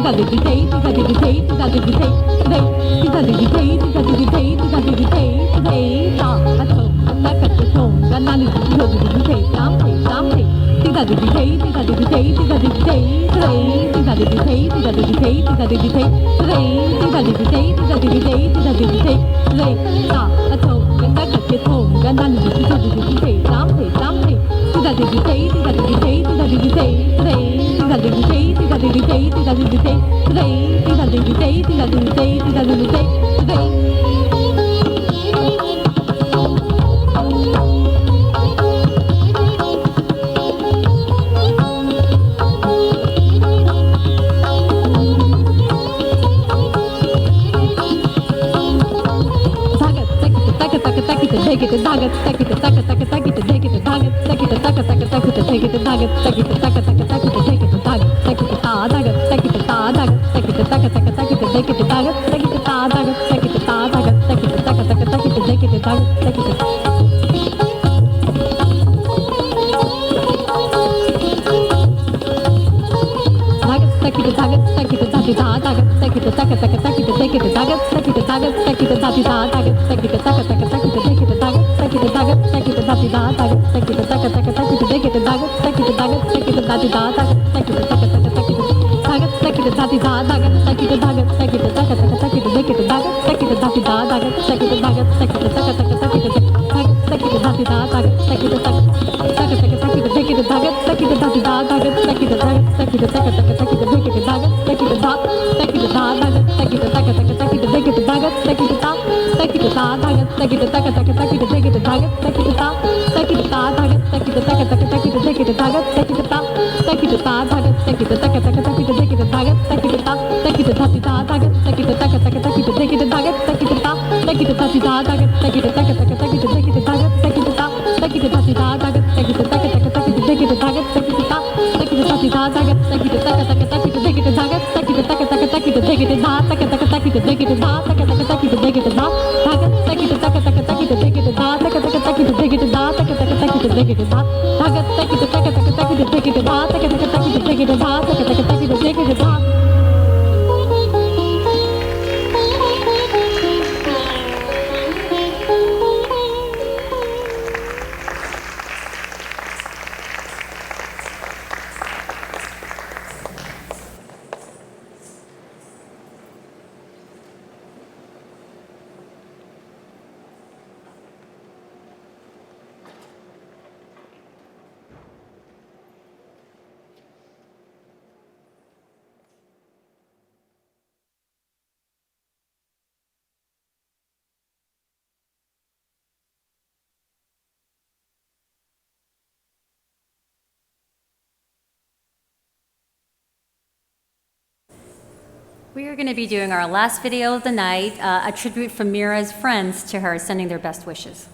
Speaker 6: We are going to be doing our last video of the night, a tribute from Meera's friends to her, sending their best wishes.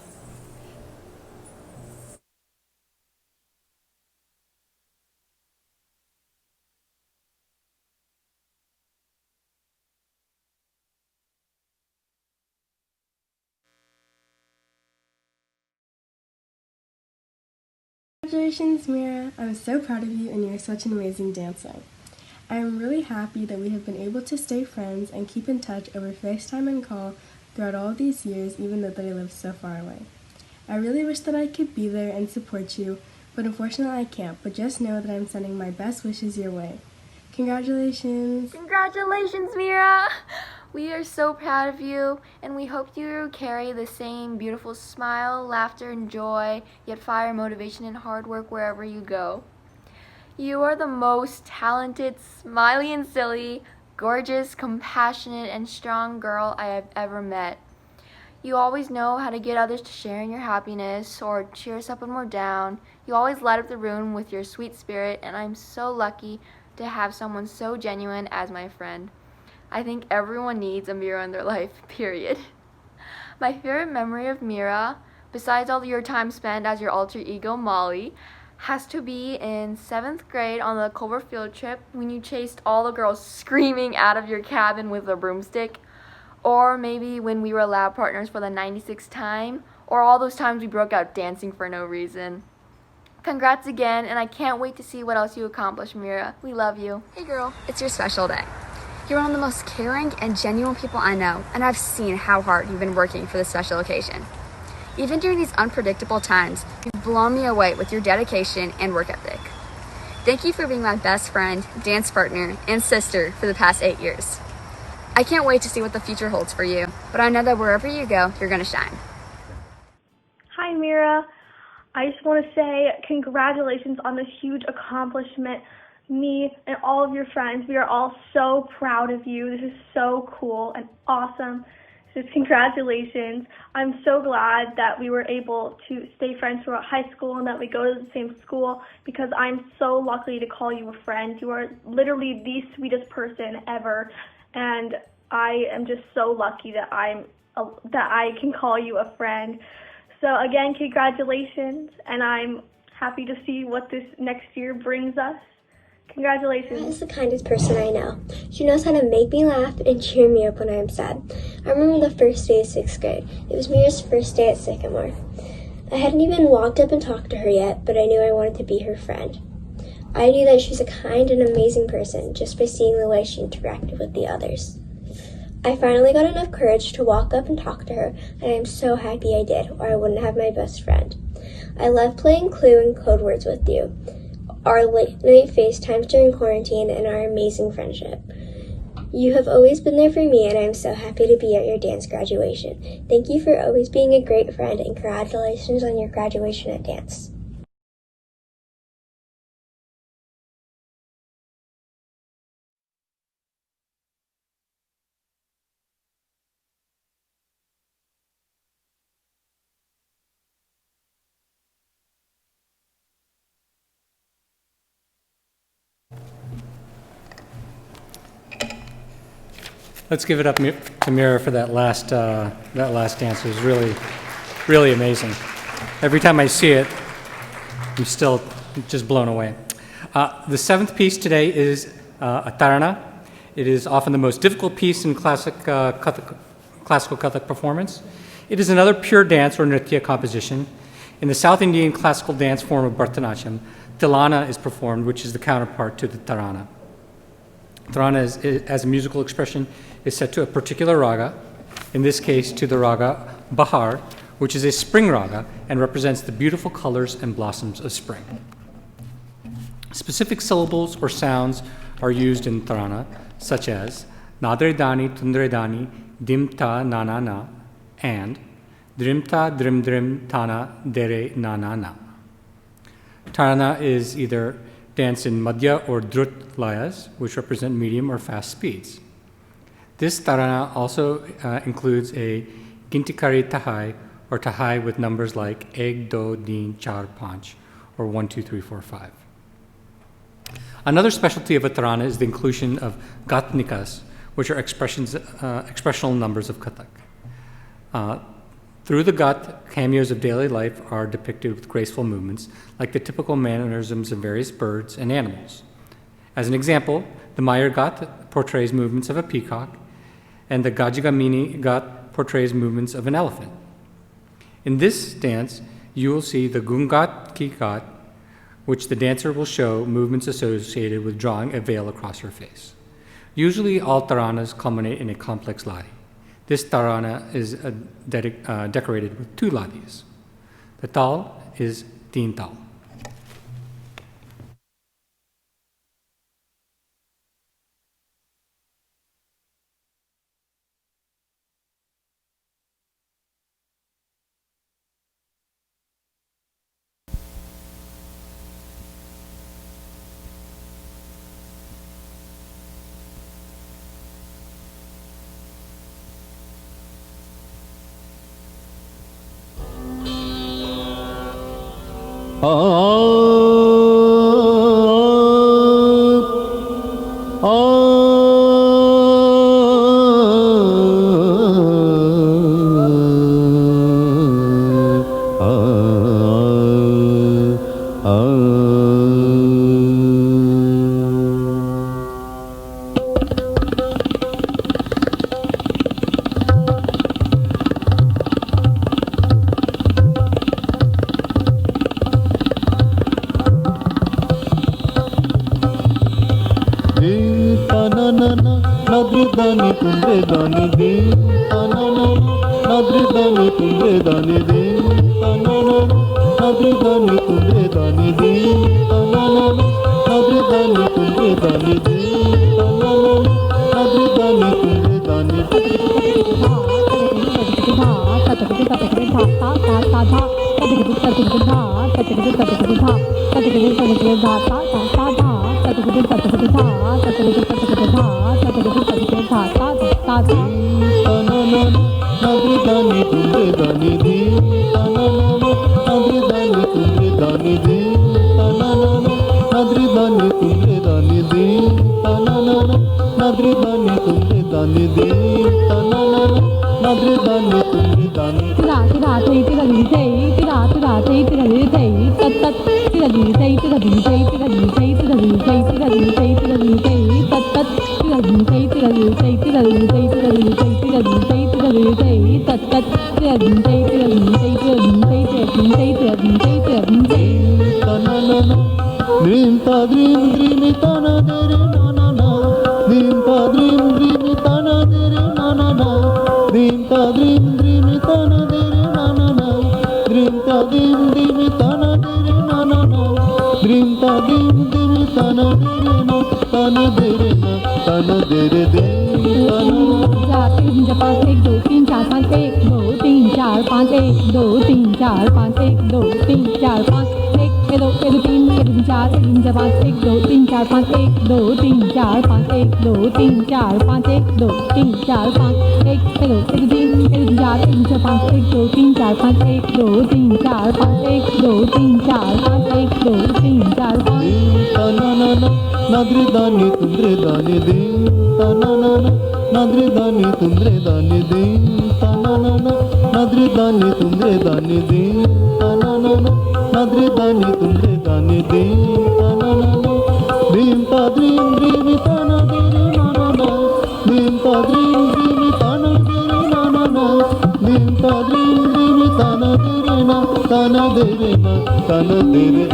Speaker 7: Congratulations, Meera! I'm so proud of you, and you're such an amazing dancer. I am really happy that we have been able to stay friends and keep in touch over FaceTime and call throughout all of these years, even though they live so far away. I really wish that I could be there and support you, but unfortunately I can't. But just know that I'm sending my best wishes your way. Congratulations!
Speaker 8: Congratulations, Meera! We are so proud of you, and we hope you carry the same beautiful smile, laughter, and joy, yet fire, motivation, and hard work wherever you go. You are the most talented, smiley and silly, gorgeous, compassionate, and strong girl I have ever met. You always know how to get others to share in your happiness or cheer us up when we're down. You always light up the room with your sweet spirit, and I'm so lucky to have someone so genuine as my friend. I think everyone needs a Meera in their life, period. My favorite memory of Meera, besides all your time spent as your alter ego Molly, has to be in 7th grade on the Culver field trip when you chased all the girls screaming out of your cabin with a broomstick, or maybe when we were lab partners for the 96th time, or all those times we broke out dancing for no reason. Congrats again, and I can't wait to see what else you accomplish, Meera. We love you. Hey girl, it's your special day.
Speaker 9: You're one of the most caring and genuine people I know, and I've seen how hard you've been working for this special occasion. Even during these unpredictable times, you've blown me away with your dedication and work ethic. Thank you for being my best friend, dance partner, and sister for the past 8 years. I can't wait to see what the future holds for you, but I know that wherever you go, you're going to shine.
Speaker 10: Hi, Meera. I just want to say congratulations on this huge accomplishment. Me and all of your friends, we are all so proud of you. This is so cool and awesome. Just congratulations. I'm so glad that we were able to stay friends throughout high school and that we go to the same school, because I'm so lucky to call you a friend. You are literally the sweetest person ever, and I am just so lucky that I can call you a friend. So again, congratulations, and I'm happy to see what this next year brings us. Congratulations.
Speaker 23: Meera is the kindest person I know. She knows how to make me laugh and cheer me up when I am sad. I remember the first day of 6th grade. It was Meera's first day at Sycamore. I hadn't even walked up and talked to her yet, but I knew I wanted to be her friend. I knew that she's a kind and amazing person just by seeing the way she interacted with the others. I finally got enough courage to walk up and talk to her, and I'm so happy I did, or I wouldn't have my best friend. I love playing Clue and Code Words with you, our late-night FaceTimes during quarantine, and our amazing friendship. You have always been there for me, and I'm so happy to be at your dance graduation. Thank you for always being a great friend, and congratulations on your graduation at dance.
Speaker 1: Let's give it up to Meera for that last dance. It was really, really amazing. Every time I see it, I'm still just blown away. The seventh piece today is a tarana. It is often the most difficult piece in classical Kathak performance. It is another pure dance or nritya composition. In the South Indian classical dance form of Bharatanatyam, Tilana is performed, which is the counterpart to the tarana. Tarana, as a musical expression, is set to a particular raga, in this case to the raga Bahar, which is a spring raga and represents the beautiful colors and blossoms of spring. Specific syllables or sounds are used in tarana, such as Nadre Dani, Tundre Dani, Dimta Na Na Na, and Drimta Drim Drim Tana Dere Na Na Na. Tarana is either dance in Madhya or Drut layas, which represent medium or fast speeds. This tarana also includes a Gintikari Tahai, or Tahai with numbers like Ek, Do, Din, Char, Panch, or 1, 2, 3, 4, 5. Another specialty of a tarana is the inclusion of Gatnikas, which are expressional numbers of Kathak. Through the Gat, cameos of daily life are depicted with graceful movements, like the typical mannerisms of various birds and animals. As an example, the Mayur Gat portrays movements of a peacock, and the Gajigamini Gat portrays movements of an elephant. In this dance, you will see the Gungat Ki Gat, which the dancer will show movements associated with drawing a veil across her face. Usually, all taranas culminate in a complex ladi. This tarana is decorated with 2 ladis. The tal is Teen Tal.
Speaker 3: Uh nadridani tumre dani de tanana nadridani tumre dani de tanana nadridani tumre dani de tanana nadridani tumre dani de tanana nadridani tumre dani nadridani tumre dani de tanana nadridani tumre dani de tanana nadridani tumre dani de tanana nadridani tumre dani de tanana nadridani tumre dani
Speaker 5: tira tira tei tira di tei tira tira tei tira di tei tat tat tira di tei tira di tei tira di tei tira di tei tira di tei tira di tei tat tat tira di tei tira di tei tira di tei tira di tei tira di tei tira di tei tat tat tira di tei tira di tei tira di tei tira di tei tira di tei tira di tei
Speaker 3: tanana dream ta dream dream tana dere na na na dream ta dream dream tana dere na na na dream ta dream dream tana dere na na na dream ta dream dream tana dere na na na dream ta dream dream tana dere na tana dere na tana dere de
Speaker 5: तीन चार पाँच एक दो तीन चार पाँच एक दो तीन चार पाँच एक दो तीन चार पाँच एक दो तीन चार पाँच एक दो तीन चार तीन चार पाँच एक दो तीन चार पाँच एक दो तीन चार पाँच एक दो तीन चार पाँच एक दो तीन चार पाँच एक दो तीन चार पाँच एक दो तीन चार पाँच एक दो तीन चार पाँच एक दो तीन चार पाँच एक दो तीन चार पाँच
Speaker 3: tanana nadridani tumre dani de tanana nadridani tumre dani de tanana nadridani tumre dani de tanana nadridani tumre dani de tanana dream ta dream dream tana dere na na na dream ta dream dream tana dere na na na dream ta dream dream tana dere na tana dere na tana dere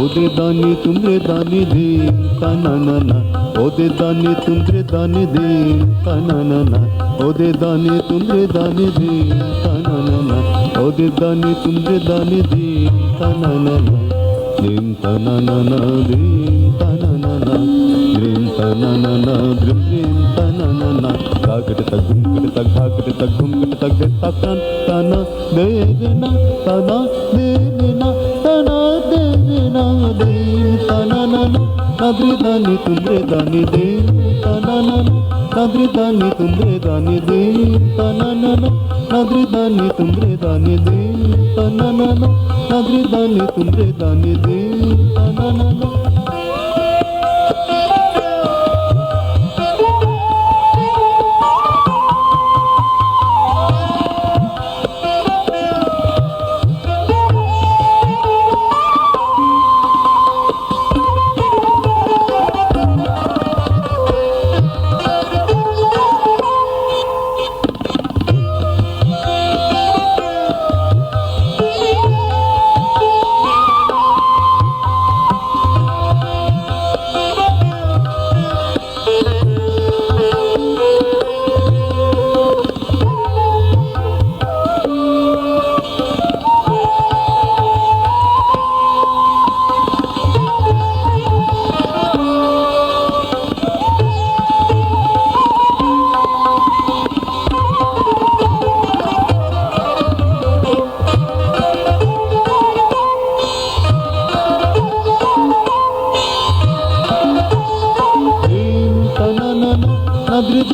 Speaker 3: ode dani tumre dani de tanana ode dani tumre dani de tanana ode dani tumre dani de tanana ode dani tumre dani de tanana dim tanana dim tanana dim tanana dim tanana tagat tagum tag tagat tagum tag de takan tana de na tana de na tana de na dim tanana nadridani tumre dani de tanana nadridani tumre dani de tanana nadridani tumre dani de tanana nadridani tumre dani de tanana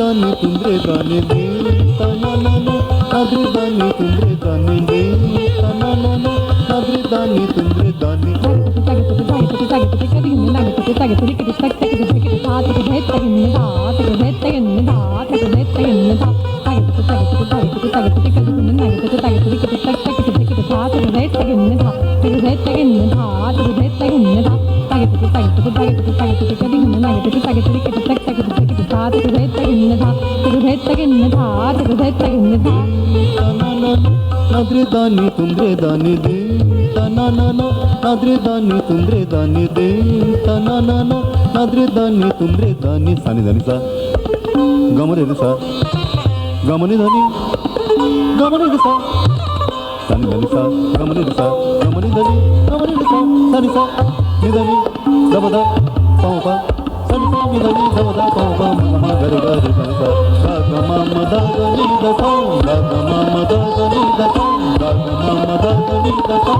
Speaker 3: dani tumre dani de tananana nadri dani tumre dani de tananana nadri dani tumre dani nadri dani tumre dani de tananana nadri dani tumre dani de tananana nadri dani tumre dani sani dani sa gamare de sa gamani dani gamare de sa sani dani sa gamare de sa gamani dani gamare de sa sani sa ni dani dabada pa pa sani sa ni dani dabada pa pa ma gare gare sani sa ga ga ma ma da ga ni da sa ga ga ma ma da ga ni da sa ga ga ma ma da ga ni da sa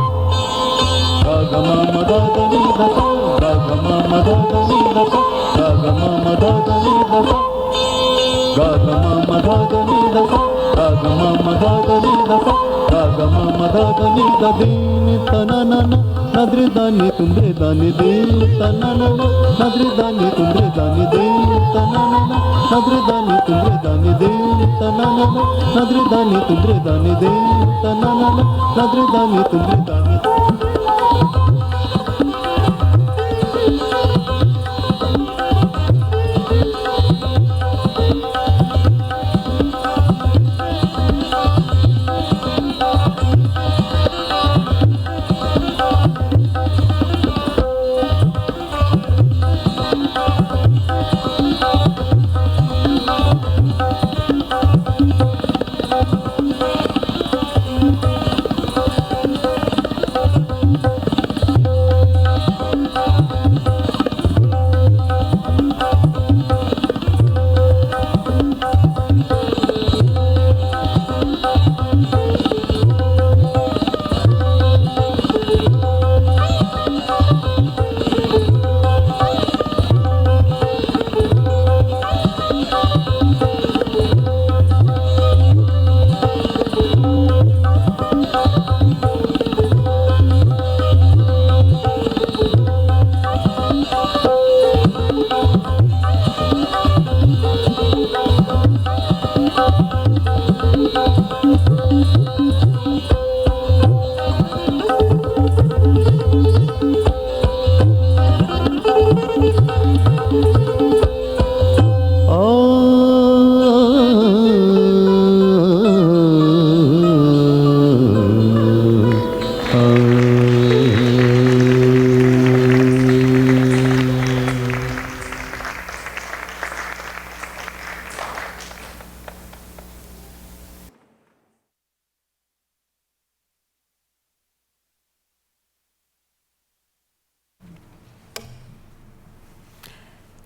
Speaker 3: ga ga ma ma da ga ni da sa ga ga ma ma da ga ni da sa ga ga ma ma da ga ni da sa ga ga ma ma da ga ni da sa ga ga ma ma da ga ni da sa ga ga ma ma da ga ni da de tananana nadri dani tumre dani de tananana nadri dani tumre dani de tananana nadri dani tumre dani de tananana nadri dani tumre dani de tananana nadri dani tumre dani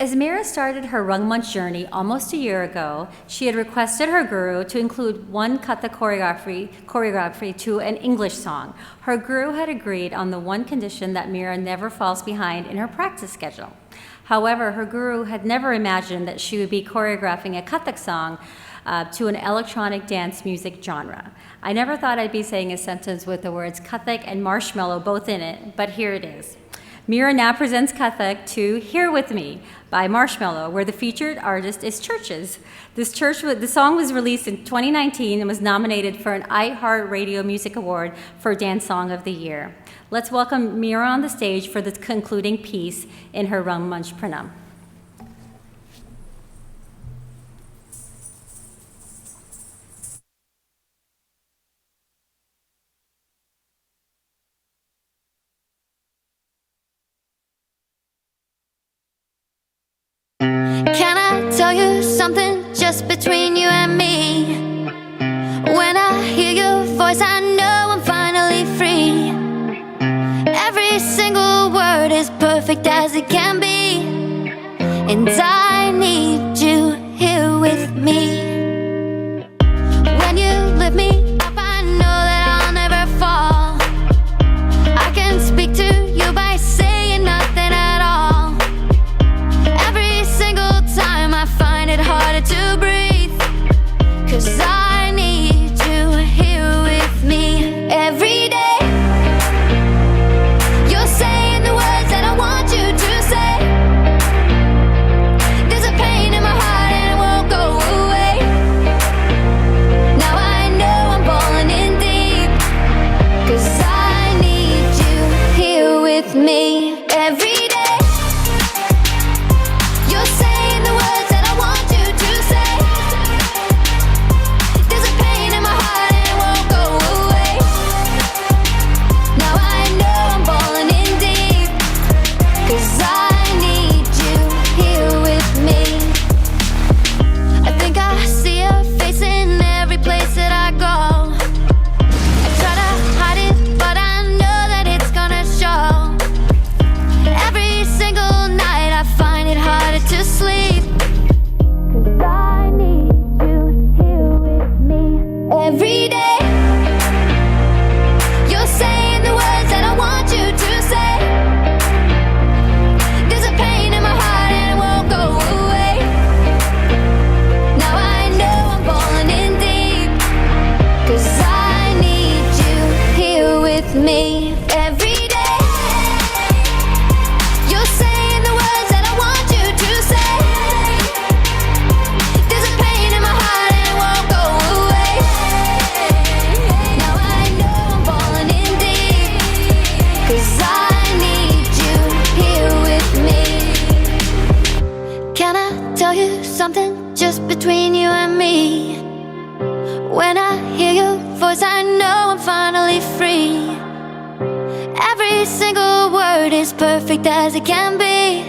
Speaker 6: As Meera started her Rangmanch journey almost a year ago, she had requested her guru to include one Kathak choreography to an English song. Her guru had agreed on the one condition that Meera never falls behind in her practice schedule. However, her guru had never imagined that she would be choreographing a Kathak song to an electronic dance music genre. I never thought I'd be saying a sentence with the words Kathak and marshmallow both in it, but here it is. Meera now presents Kathak to Here With Me by Marshmello, where the featured artist is Churches. The song was released in 2019 and was nominated for an iHeartRadio Music Award for Dance Song of the Year. Let's welcome Meera on the stage for the concluding piece in her Rangmanch Pranam.
Speaker 11: Can I tell you something just between you and me? When I hear your voice, I know I'm finally free. Every single word is perfect as it can be, and I need you here with me. When you lift me up, I know that I'll never fall. I can speak to you by saying nothing at all. Every single time I find it harder to breathe. with me every day. You're saying the words that I want you to say. There's a pain in my heart and it won't go away. Now I know I'm falling in deep, 'cause I need you here with me. I think I see your face in every place that I go. I try to hide it, but I know that it's gonna show. Every single night I find it harder to sleep, 'cause I need you here with me every day. You're saying the words that I want you to say. There's a pain in my heart and it won't go away. Now I know I'm falling in deep, 'cause I need you here with me every day. You're saying the words that I want you to say. There's a pain in my heart and it won't go away. Now I know I'm falling in deep, 'cause I need you here with me. Can I tell you something just between you and me? When I hear your voice, I know I'm finally free. Every single word is perfect as it can be,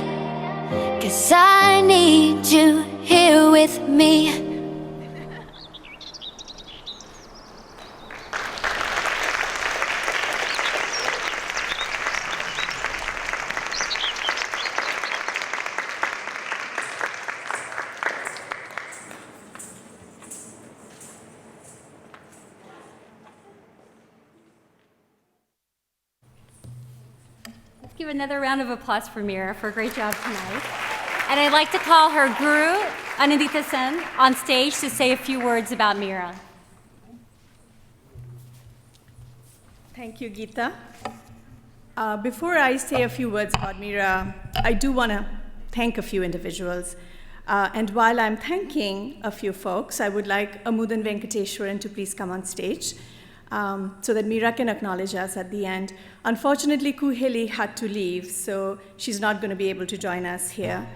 Speaker 11: 'cause I need you here with me.
Speaker 6: Let's give another round of applause for Meera for a great job tonight. And I'd like to call her guru, Anandita Sen, on stage to say a few words about Meera.
Speaker 2: Thank you, Geeta. Before I say a few words about Meera, I do want to thank a few individuals. And while I'm thanking a few folks, I would like Amudan Venkateshwaran to please come on stage so that Meera can acknowledge us at the end. Unfortunately, Kuheli had to leave, so she's not going to be able to join us here.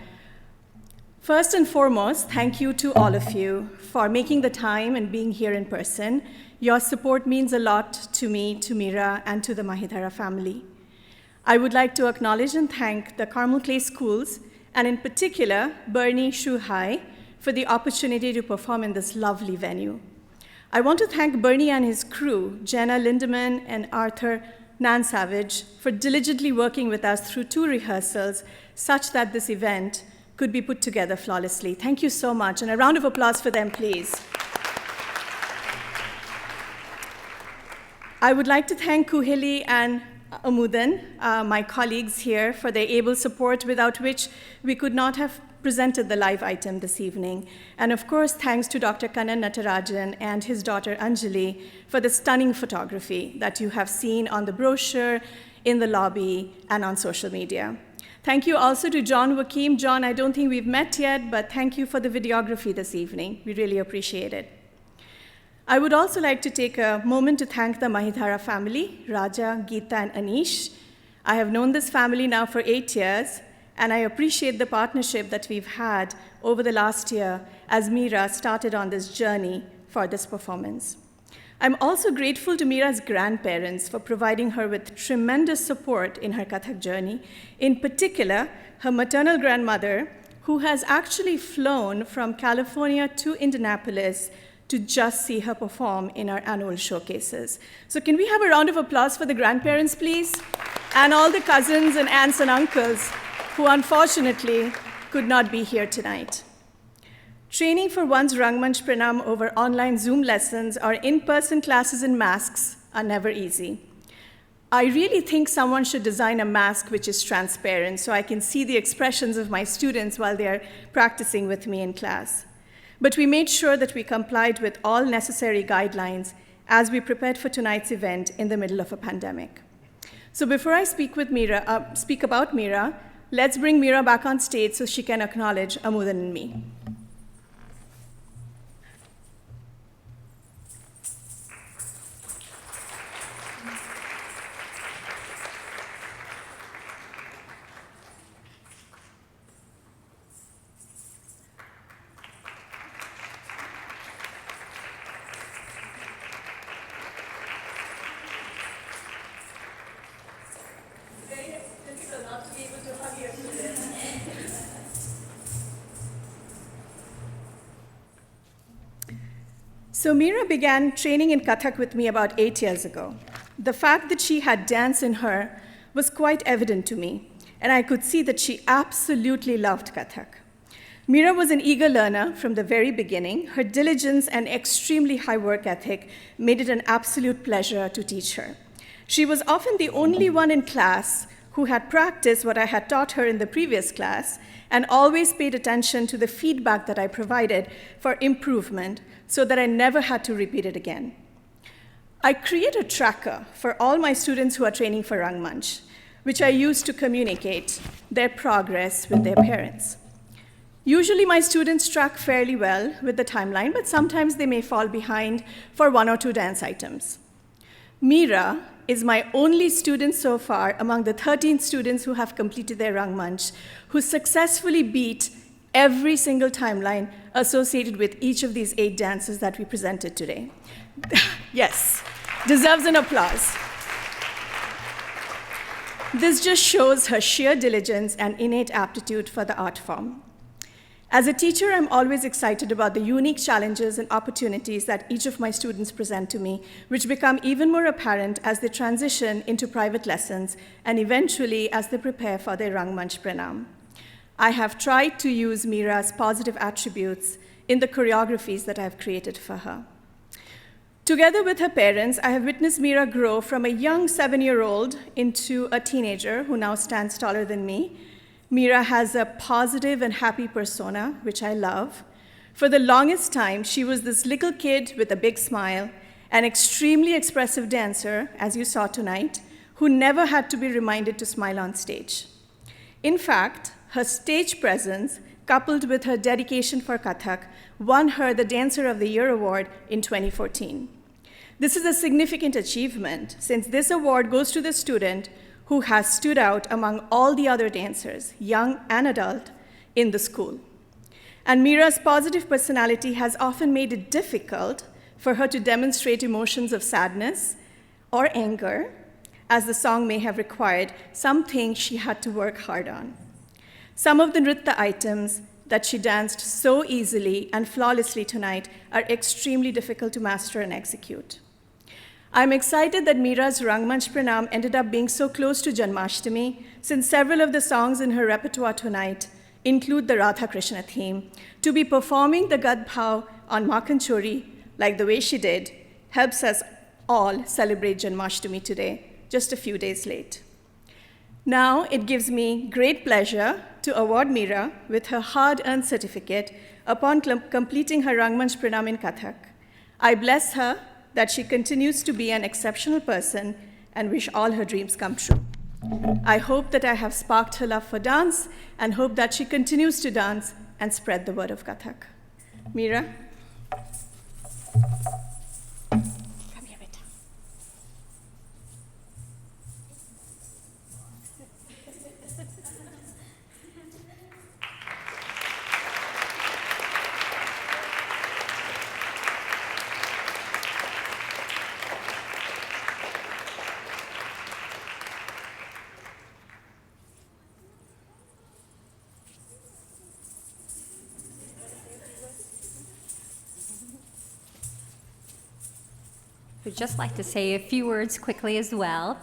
Speaker 2: First and foremost, thank you to all of you for making the time and being here in person. Your support means a lot to me, to Meera, and to the Mahidhara family. I would like to acknowledge and thank the Carmel Clay Schools, and in particular, Bernie Shuhai, for the opportunity to perform in this lovely venue. I want to thank Bernie and his crew, Jenna Lindemann and Arthur Nansavage, for diligently working with us through 2 rehearsals such that this event could be put together flawlessly. Thank you so much, and a round of applause for them, please. I would like to thank Kuheli and Amudan, my colleagues here, for their able support, without which we could not have presented the live item this evening. And of course, thanks to Dr. Kannan Natarajan and his daughter Anjali for the stunning photography that you have seen on the brochure, in the lobby, and on social media. Thank you also to John Wakim. John, I don't think we've met yet, but thank you for the videography this evening. We really appreciate it. I would also like to take a moment to thank the Mahidhara family, Raja, Geeta, and Anish. I have known this family now for 8 years, and I appreciate the partnership that we've had over the last year as Meera started on this journey for this performance. I'm also grateful to Meera's grandparents for providing her with tremendous support in her Kathak journey, in particular, her maternal grandmother, who has actually flown from California to Indianapolis to just see her perform in our annual showcases. So can we have a round of applause for the grandparents, please? And all the cousins and aunts and uncles who unfortunately could not be here tonight. Training for one's Rangmanch Pranam over online Zoom lessons or in-person classes in masks are never easy. I really think someone should design a mask which is transparent so I can see the expressions of my students while they're practicing with me in class. But we made sure that we complied with all necessary guidelines as we prepared for tonight's event in the middle of a pandemic. So before I speak about Meera, let's bring Meera back on stage so she can acknowledge Amudan and me. So Meera began training in Kathak with me about 8 years ago. The fact that she had dance in her was quite evident to me, and I could see that she absolutely loved Kathak. Meera was an eager learner from the very beginning. Her diligence and extremely high work ethic made it an absolute pleasure to teach her. She was often the only one in class who had practiced what I had taught her in the previous class and always paid attention to the feedback that I provided for improvement so that I never had to repeat it again. I create a tracker for all my students who are training for Rangmanch, which I use to communicate their progress with their parents. Usually my students track fairly well with the timeline, but sometimes they may fall behind for 1 or 2 dance items. Meera is my only student so far among the 13 students who have completed their Rangmanch, who successfully beat every single timeline associated with each of these 8 dances that we presented today. Yes, deserves an applause. This just shows her sheer diligence and innate aptitude for the art form. As a teacher, I'm always excited about the unique challenges and opportunities that each of my students present to me, which become even more apparent as they transition into private lessons and eventually as they prepare for their Rangmanch Pranam. I have tried to use Meera's positive attributes in the choreographies that I've created for her. Together with her parents, I have witnessed Meera grow from a young 7-year-old into a teenager who now stands taller than me. Meera has a positive and happy persona, which I love. For the longest time, she was this little kid with a big smile, an extremely expressive dancer, as you saw tonight, who never had to be reminded to smile on stage. In fact, her stage presence, coupled with her dedication for Kathak, won her the Dancer of the Year award in 2014. This is a significant achievement, since this award goes to the student who has stood out among all the other dancers, young and adult, in the school. And Meera's positive personality has often made it difficult for her to demonstrate emotions of sadness or anger, as the song may have required, something she had to work hard on. Some of the nritta items that she danced so easily and flawlessly tonight are extremely difficult to master and execute. I'm excited that Meera's Rangmanch Pranam ended up being so close to Janmashtami, since several of the songs in her repertoire tonight include the Radha Krishna theme. To be performing the Gad Bhav on Makhan Chori, like the way she did, helps us all celebrate Janmashtami today, just a few days late. Now it gives me great pleasure to award Meera with her hard-earned certificate upon completing her Rangmanch Pranam in Kathak. I bless her that she continues to be an exceptional person and wish all her dreams come true. I hope that I have sparked her love for dance and hope that she continues to dance and spread the word of Kathak. Meera?
Speaker 6: We'd just like to say a few words quickly as well.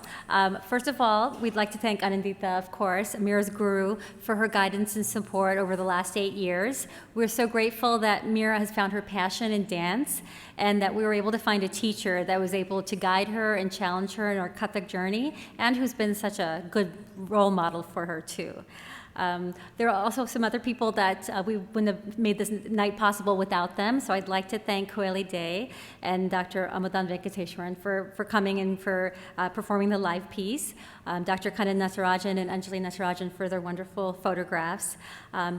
Speaker 6: First of all, we'd like to thank Anandita, of course, Meera's guru, for her guidance and support over the last 8 years. We're so grateful that Meera has found her passion in dance and that we were able to find a teacher that was able to guide her and challenge her in her Kathak journey and who's been such a good role model for her too. There are also some other people that we wouldn't have made this night possible without them. So I'd like to thank Koeli Day and Dr. Amudan Venkateshwaran for coming and for performing the live piece. Dr. Kanan Nasarajan and Anjali Nasarajan for their wonderful photographs.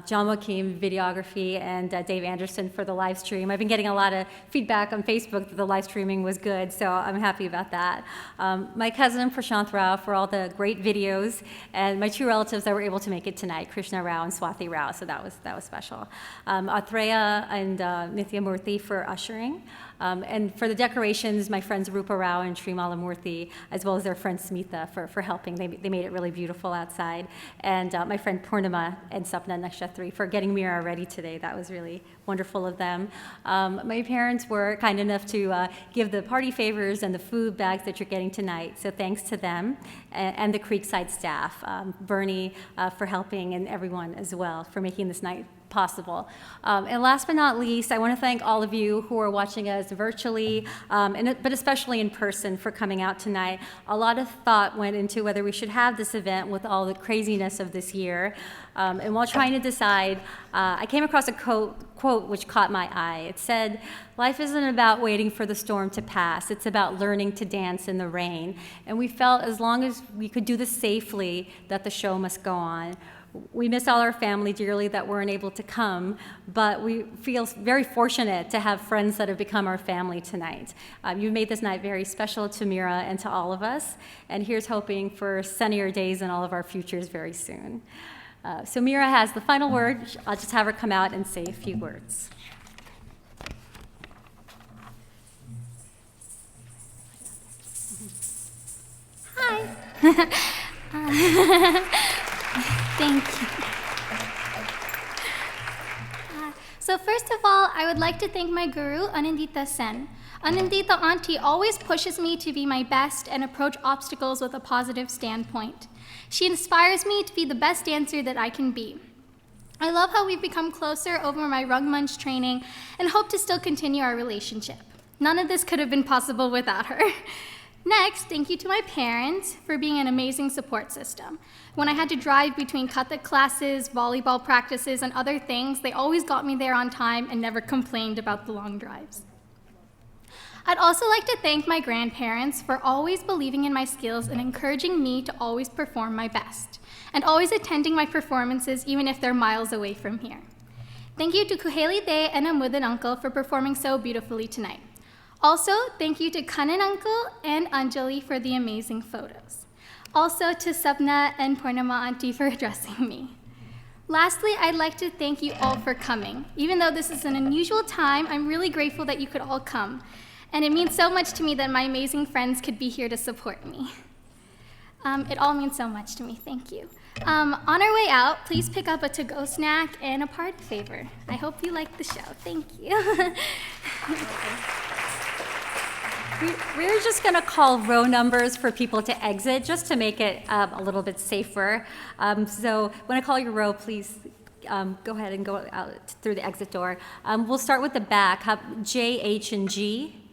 Speaker 6: John Joaquim, videography, and Dave Anderson for the live stream. I've been getting a lot of feedback on Facebook that the live streaming was good, so I'm happy about that. My cousin Prashant Rao for all the great videos, and my 2 relatives that were able to make it tonight, Krishna Rao and Swathi Rao, so that was special. Atreya and Nithya Murthy for ushering. And for the decorations, my friends Rupa Rao and Sri Malamurthy, as well as their friend Smita for helping. They made it really beautiful outside. And my friend Purnima and Sapna Nakshatri for getting Meera ready today. That was really wonderful of them. My parents were kind enough to give the party favors and the food bags that you're getting tonight. So thanks to them and the Creekside staff, Bernie for helping, and everyone as well for making this night possible. And last but not least, I want to thank all of you who are watching us virtually, but especially in person for coming out tonight. A lot of thought went into whether we should have this event with all the craziness of this year. And while trying to decide, I came across a quote which caught my eye. It said, "Life isn't about waiting for the storm to pass. It's about learning to dance in the rain." And we felt as long as we could do this safely, that the show must go on. We miss all our family dearly that weren't able to come, but we feel very fortunate to have friends that have become our family tonight. You made this night very special to Meera and to all of us, and here's hoping for sunnier days in all of our futures very soon. So Meera has the final word. I'll just have her come out and say a few words.
Speaker 12: Hi. Thank you. So first of all, I would like to thank my guru, Anindita Sen. Anindita auntie always pushes me to be my best and approach obstacles with a positive standpoint. She inspires me to be the best dancer that I can be. I love how we've become closer over my Rangmanch training and hope to still continue our relationship. None of this could have been possible without her. Next, thank you to my parents for being an amazing support system. When I had to drive between Kathak classes, volleyball practices, and other things, they always got me there on time and never complained about the long drives. I'd also like to thank my grandparents for always believing in my skills and encouraging me to always perform my best, and always attending my performances even if they're miles away from here. Thank you to Kuheli Day and Amudan Uncle for performing so beautifully tonight. Also, thank you to Kanan Uncle and Anjali for the amazing photos. Also to Sapna and Purnima Auntie for addressing me. Lastly, I'd like to thank you all for coming. Even though this is an unusual time, I'm really grateful that you could all come. And it means so much to me that my amazing friends could be here to support me. It all means so much to me, thank you. On our way out, please pick up a to-go snack and a party favor. I hope you like the show, thank you.
Speaker 6: We're just going to call row numbers for people to exit, just to make it a little bit safer. So when I call your row, please go ahead and go out through the exit door. We'll start with the back. J, H, and G.